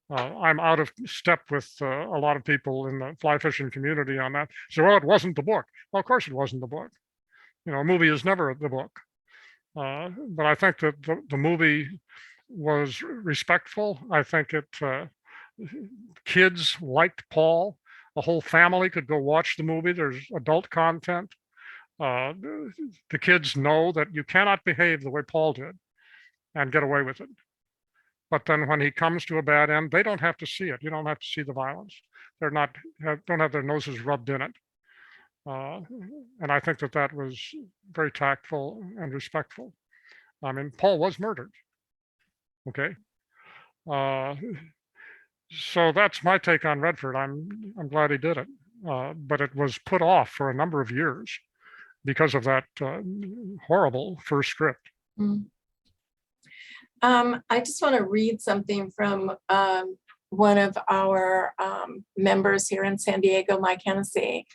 I'm out of step with a lot of people in the fly fishing community on that. So, well, it wasn't the book. Well, of course it wasn't the book. A movie is never the book. But I think that the movie was respectful. I think kids liked Paul. The whole family could go watch the movie. There's adult content. The kids know that you cannot behave the way Paul did and get away with it. But then when he comes to a bad end, they don't have to see it. You don't have to see the violence. Don't have their noses rubbed in it. And I think that was very tactful and respectful. I mean, Paul was murdered. Okay. So that's my take on Redford. I'm glad he did it. But it was put off for a number of years because of that horrible first script. Mm. I just want to read something from one of our members here in San Diego, Mike Hennessy.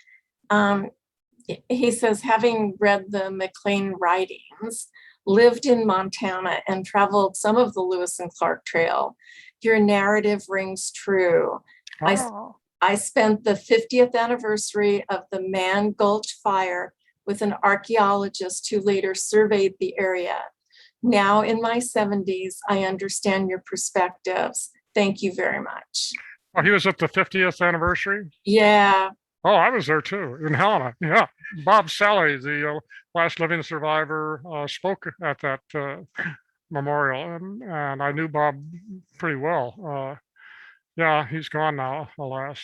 He says, having read the Maclean writings, lived in Montana, and traveled some of the Lewis and Clark Trail, your narrative rings true. Oh, I spent the 50th anniversary of the Man Gulch Fire with an archaeologist who later surveyed the area. Now in my 70s, I understand your perspectives. Thank you very much. oh, he was at the 50th anniversary. Yeah. Oh, I was there too, in Helena. Yeah. Bob Sally, the last living survivor, spoke at that memorial, and I knew Bob pretty well. Yeah, he's gone now, alas.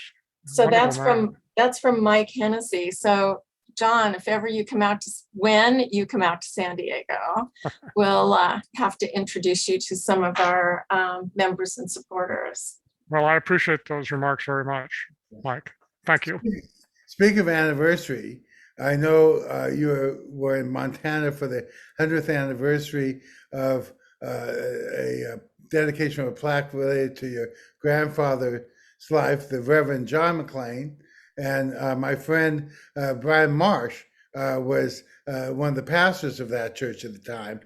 So Wonderful that's from Mike Hennessy. So John, if ever you come out to, when you come out to San Diego, we'll have to introduce you to some of our members and supporters. Well, I appreciate those remarks very much, Mike. Thank you. Speaking of anniversary, I know you were in Montana for the 100th anniversary of a dedication of a plaque related to your grandfather's life, the Reverend John Maclean. And my friend Brian Marsh was one of the pastors of that church at the time.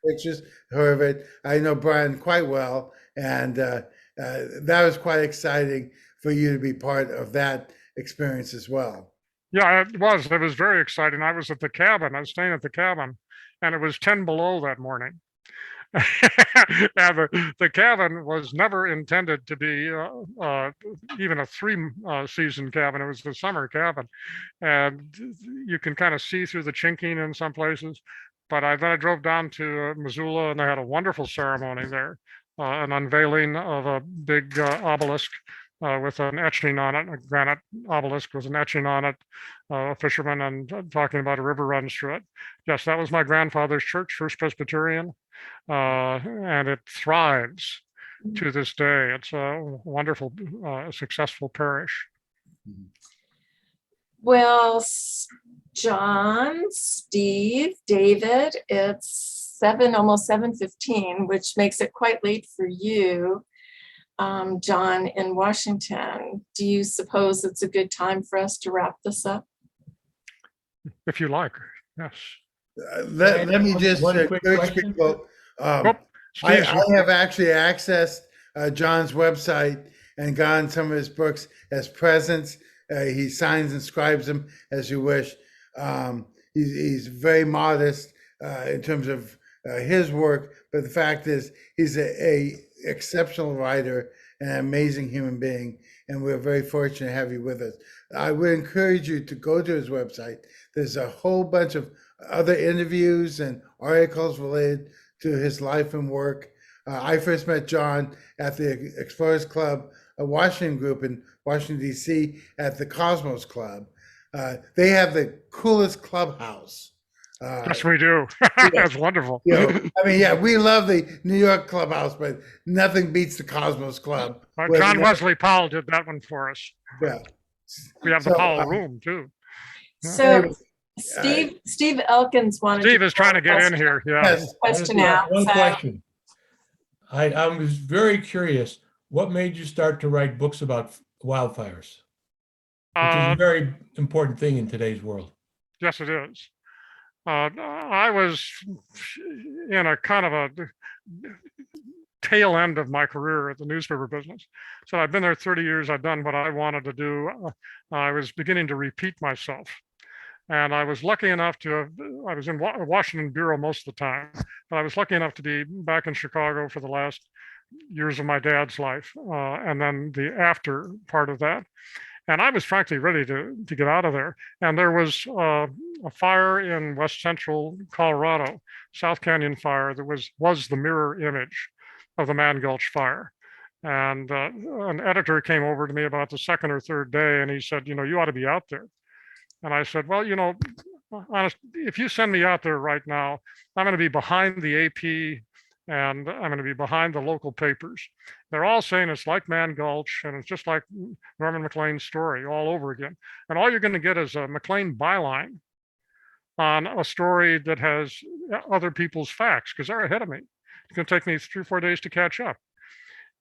Pictures, however, I know Brian quite well, and that was quite exciting for you to be part of that experience as well. Yeah, it was. It was very exciting. I was at the cabin. I was staying at the cabin, and it was 10 below that morning. And the cabin was never intended to be even a 3-season cabin. It was the summer cabin, and you can kind of see through the chinking in some places. But then I drove down to Missoula, and they had a wonderful ceremony there, an unveiling of a big obelisk with an etching on it, a granite obelisk with an etching on it, a fisherman, and talking about a river runs through it. Yes, that was my grandfather's church, First Presbyterian, and it thrives to this day. It's a wonderful, successful parish. Well, John, Steve, David, it's almost 7:15, which makes it quite late for you. John in Washington, do you suppose it's a good time for us to wrap this up? If you like, yes. Let me just encourage people. I have actually accessed John's website and gotten some of his books as presents. He signs and scribes them as you wish. He's very modest in terms of his work, but the fact is he's a exceptional writer and an amazing human being, and we're very fortunate to have you with us. I would encourage you to go to his website. There's a whole bunch of other interviews and articles related to his life and work. I first met John at the Explorers Club, a Washington group in Washington, D.C. at the Cosmos Club. They have the coolest clubhouse. Yes, we do. That's wonderful. I mean, yeah, we love the New York clubhouse, but nothing beats the Cosmos Club. John Wesley Powell did that one for us. Yeah. We have the Powell room too. So Steve Elkins wanted. Steve is trying to get in here. Yeah. Yes. Question out. One question. I was very curious. What made you start to write books about wildfires? Which is a very important thing in today's world. Yes, it is. I was in a kind of a tail end of my career at the newspaper business. So I've been there 30 years. I've done what I wanted to do. I was beginning to repeat myself. And I was lucky enough to I was in Washington Bureau most of the time, but I was lucky enough to be back in Chicago for the last years of my dad's life, and then the after part of that. And I was frankly ready to get out of there. And there was a fire in west central Colorado, South Canyon Fire, that was the mirror image of the Man Gulch Fire. And an editor came over to me about the second or third day, and he said, you ought to be out there. And I said, well, honest, if you send me out there right now, I'm going to be behind the AP and I'm going to be behind the local papers. They're all saying it's like Man Gulch and it's just like Norman Maclean's story all over again. And all you're going to get is a Maclean byline on a story that has other people's facts because they're ahead of me. It's going to take me 3 or 4 days to catch up.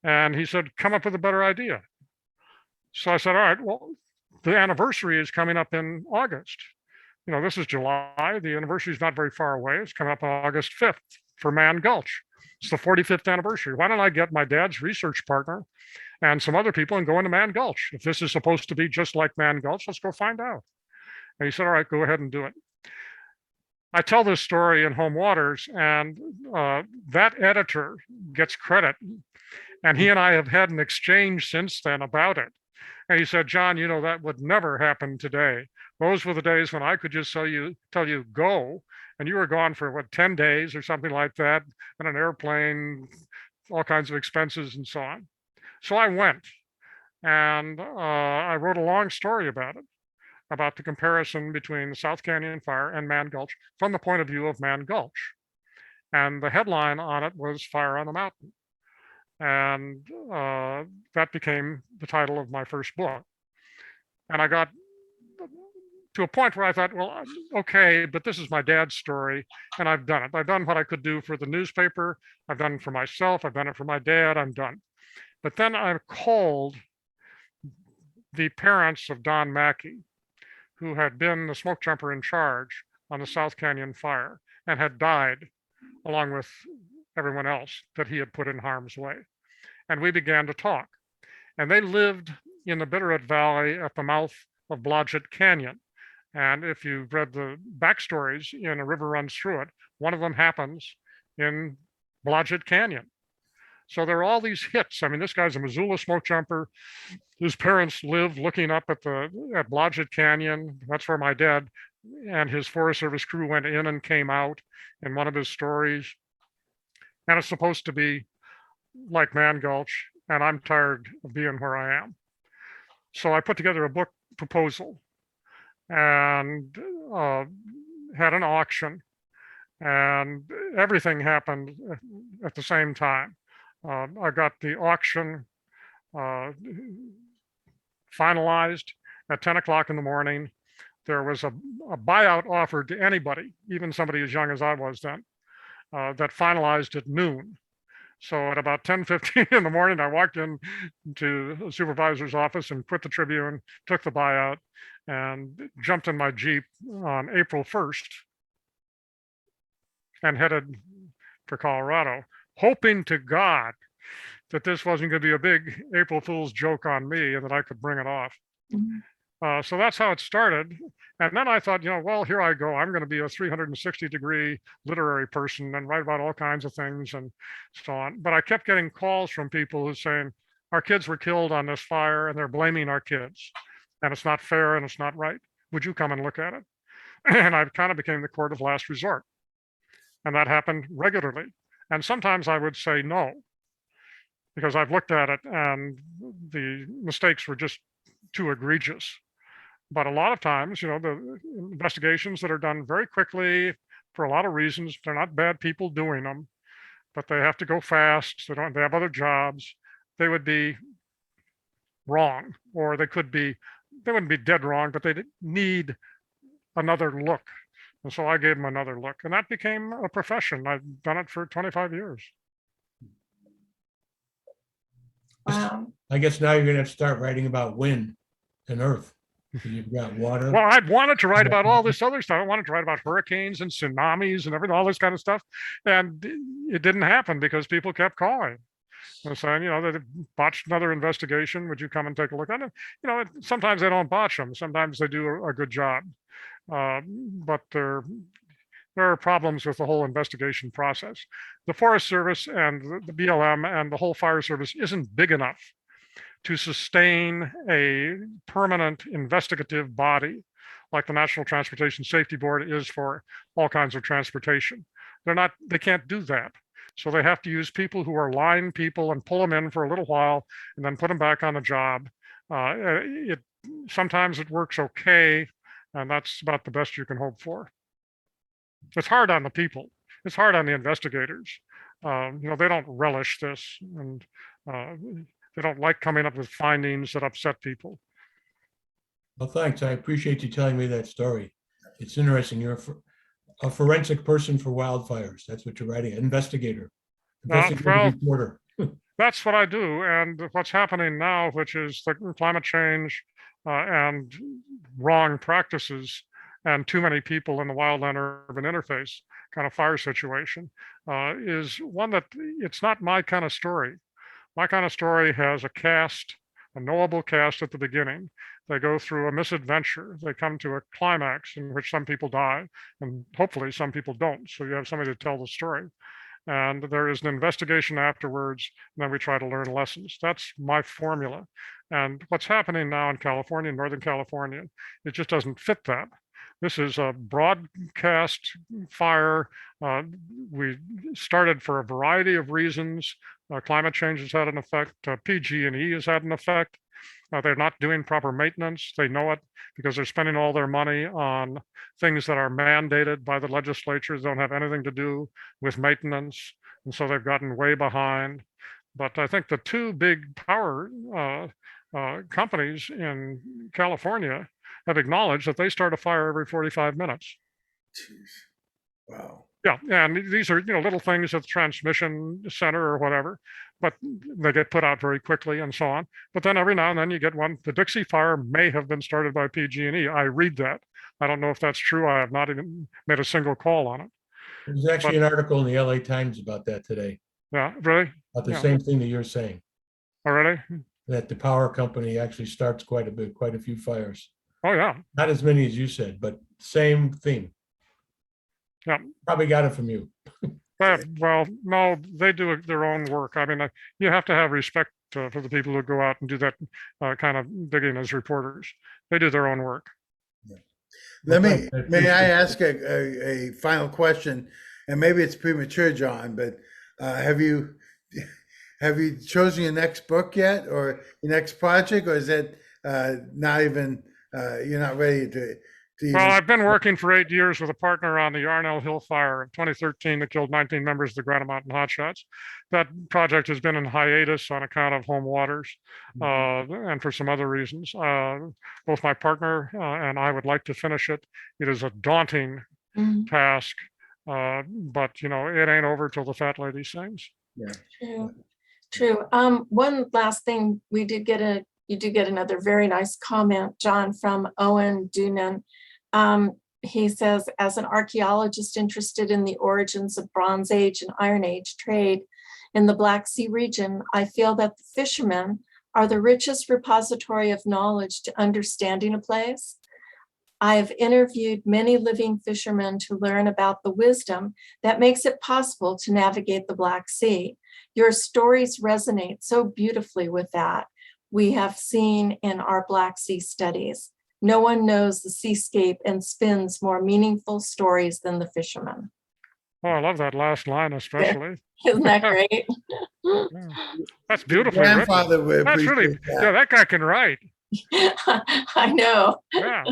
And he said, come up with a better idea. So I said, all right, well, the anniversary is coming up in August. You know, this is July. The anniversary is not very far away. It's coming up on August 5th for Man Gulch. It's the 45th anniversary. Why don't I get my dad's research partner and some other people and go into Man Gulch? If this is supposed to be just like Man Gulch, let's go find out. And he said, all right, go ahead and do it. I tell this story in Home Waters, and that editor gets credit. And he and I have had an exchange since then about it. And he said, John, you know, that would never happen today. Those were the days when I could just tell you go, and you were gone for what, 10 days or something like that, on an airplane, all kinds of expenses and so on. So I went, and I wrote a long story about it, about the comparison between the South Canyon Fire and Man Gulch from the point of view of Man Gulch. And the headline on it was Fire on the Mountain. And that became the title of my first book. And I got to a point where I thought, well, okay, but this is my dad's story, and I've done it. I've done what I could do for the newspaper. I've done it for myself. I've done it for my dad. I'm done. But then I called the parents of John Maclean, who had been the smoke jumper in charge on the South Canyon Fire and had died along with everyone else that he had put in harm's way. And we began to talk. And they lived in the Bitterroot Valley at the mouth of Blodgett Canyon. And if you've read the backstories in A River Runs Through It, one of them happens in Blodgett Canyon. So there are all these hits. I mean, this guy's a Missoula smoke jumper. His parents lived looking up at Blodgett Canyon. That's where my dad and his Forest Service crew went in and came out in one of his stories. And it's supposed to be like Man Gulch, and I'm tired of being where I am. So I put together a book proposal and had an auction, and everything happened at the same time. I got the auction finalized at 10 o'clock in the morning. There was a buyout offered to anybody, even somebody as young as I was then, that finalized at noon. So at about 10:15 in the morning, I walked in to the supervisor's office and quit the Tribune, took the buyout, and jumped in my Jeep on April 1st and headed for Colorado, hoping to God that this wasn't going to be a big April Fool's joke on me and that I could bring it off. Mm-hmm. So that's how it started. And then I thought, you know, well, here I go. I'm going to be a 360-degree literary person and write about all kinds of things and so on. But I kept getting calls from people who saying, our kids were killed on this fire and they're blaming our kids. And it's not fair and it's not right. Would you come and look at it? And I kind of became the court of last resort. And that happened regularly. And sometimes I would say no, because I've looked at it and the mistakes were just too egregious. But a lot of times, you know, the investigations that are done very quickly for a lot of reasons, they're not bad people doing them, but they have to go fast. They have other jobs. They would be wrong, or they wouldn't be dead wrong, but they need another look. And so I gave them another look, and that became a profession. I've done it for 25 years. Wow. I guess now you're going to start writing about wind and earth. You've got water. Well, I'd wanted to write about all this other stuff. I wanted to write about hurricanes and tsunamis and everything, all this kind of stuff. And it didn't happen because people kept calling and saying, you know, they botched another investigation. Would you come and take a look at it? You know, sometimes they don't botch them. Sometimes they do a good job. But there are problems with the whole investigation process. The Forest Service and the BLM and the whole fire service isn't big enough to sustain a permanent investigative body like the National Transportation Safety Board is for all kinds of transportation. They can't do that. So they have to use people who are line people and pull them in for a little while and then put them back on the job. Sometimes it works okay, and that's about the best you can hope for. It's hard on the people. It's hard on the investigators. You know, they don't relish this, and they don't like coming up with findings that upset people. Well, thanks. I appreciate you telling me that story. It's interesting. You're a forensic person for wildfires. That's what you're writing, investigator. investigative reporter. That's what I do. And what's happening now, which is the climate change and wrong practices and too many people in the wildland urban interface kind of fire situation, is one that it's not my kind of story. My kind of story has a cast, a knowable cast at the beginning. They go through a misadventure. They come to a climax in which some people die, and hopefully some people don't. So you have somebody to tell the story. And there is an investigation afterwards, and then we try to learn lessons. That's my formula. And what's happening now in California, Northern California, it just doesn't fit that. This is a broadcast fire. We started for a variety of reasons. Climate change has had an effect. PG&E has had an effect. They're not doing proper maintenance. They know it because they're spending all their money on things that are mandated by the legislatures, don't have anything to do with maintenance. And so they've gotten way behind. But I think the two big power companies in California have acknowledged that they start a fire every 45 minutes. Jeez. Wow. Yeah, and these are little things at the transmission center or whatever, but they get put out very quickly and so on. But then every now and then you get one. The Dixie Fire may have been started by PG&E. I read that. I don't know if that's true. I have not even made a single call on it. There's actually an article in the LA Times about that today. Yeah, really? About the Yeah. same thing that you're saying, Already? that the power company actually starts quite a few fires. Oh, yeah. Not as many as you said, but same theme. Yeah. Probably got it from you. Well, no, they do their own work. I mean, you have to have respect for the people who go out and do that kind of digging as reporters. They do their own work. May I ask a final question? And maybe it's premature, John, but have you chosen your next book yet, or your next project, or is it not even you're not ready to Well, I've been working for 8 years with a partner on the Yarnell Hill Fire in 2013 that killed 19 members of the Granite Mountain Hotshots. That project has been in hiatus on account of home waters and for some other reasons. Both my partner and I would like to finish it. It is a daunting task, but it ain't over till the fat lady sings. Yeah. True. One last thing, you did get another very nice comment, John, from Owen Doonan. He says, as an archaeologist interested in the origins of Bronze Age and Iron Age trade in the Black Sea region, I feel that the fishermen are the richest repository of knowledge to understanding a place. I have interviewed many living fishermen to learn about the wisdom that makes it possible to navigate the Black Sea. Your stories resonate so beautifully with that. We have seen in our Black Sea studies. No one knows the seascape and spins more meaningful stories than the fishermen. Oh, I love that last line especially. Isn't that great? That's beautiful. Grandfather would That's appreciate really, that. yeah, that guy can write. I know. Yeah.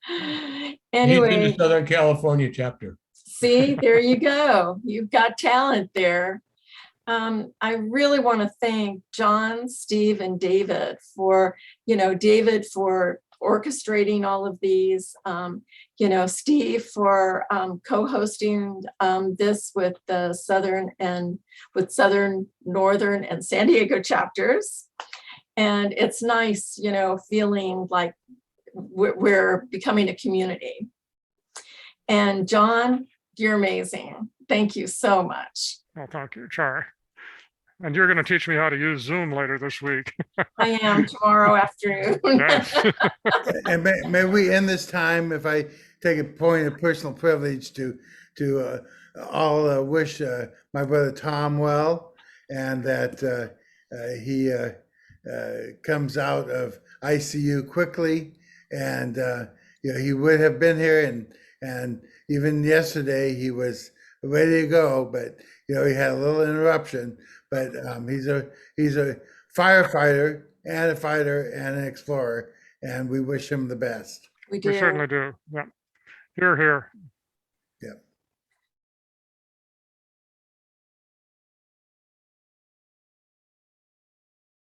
He's in Anyway, the Southern California chapter. see, there you go. You've got talent there. I really want to thank John, Steve, and David for, David for orchestrating all of these, Steve for co-hosting this with the Southern, Northern, and San Diego chapters. And it's nice, feeling like we're becoming a community. And John, you're amazing. Thank you so much. Oh, thank you, Char. And you're going to teach me how to use Zoom later this week. I am tomorrow afternoon. Yes. And may we end this time, if I take a point of personal privilege to all wish my brother Tom well, and that he comes out of ICU quickly, and he would have been here, and even yesterday he was ready to go, but he had a little interruption. But he's a firefighter and a fighter and an explorer, and we wish him the best. We do. We certainly do. Yeah. Hear, hear.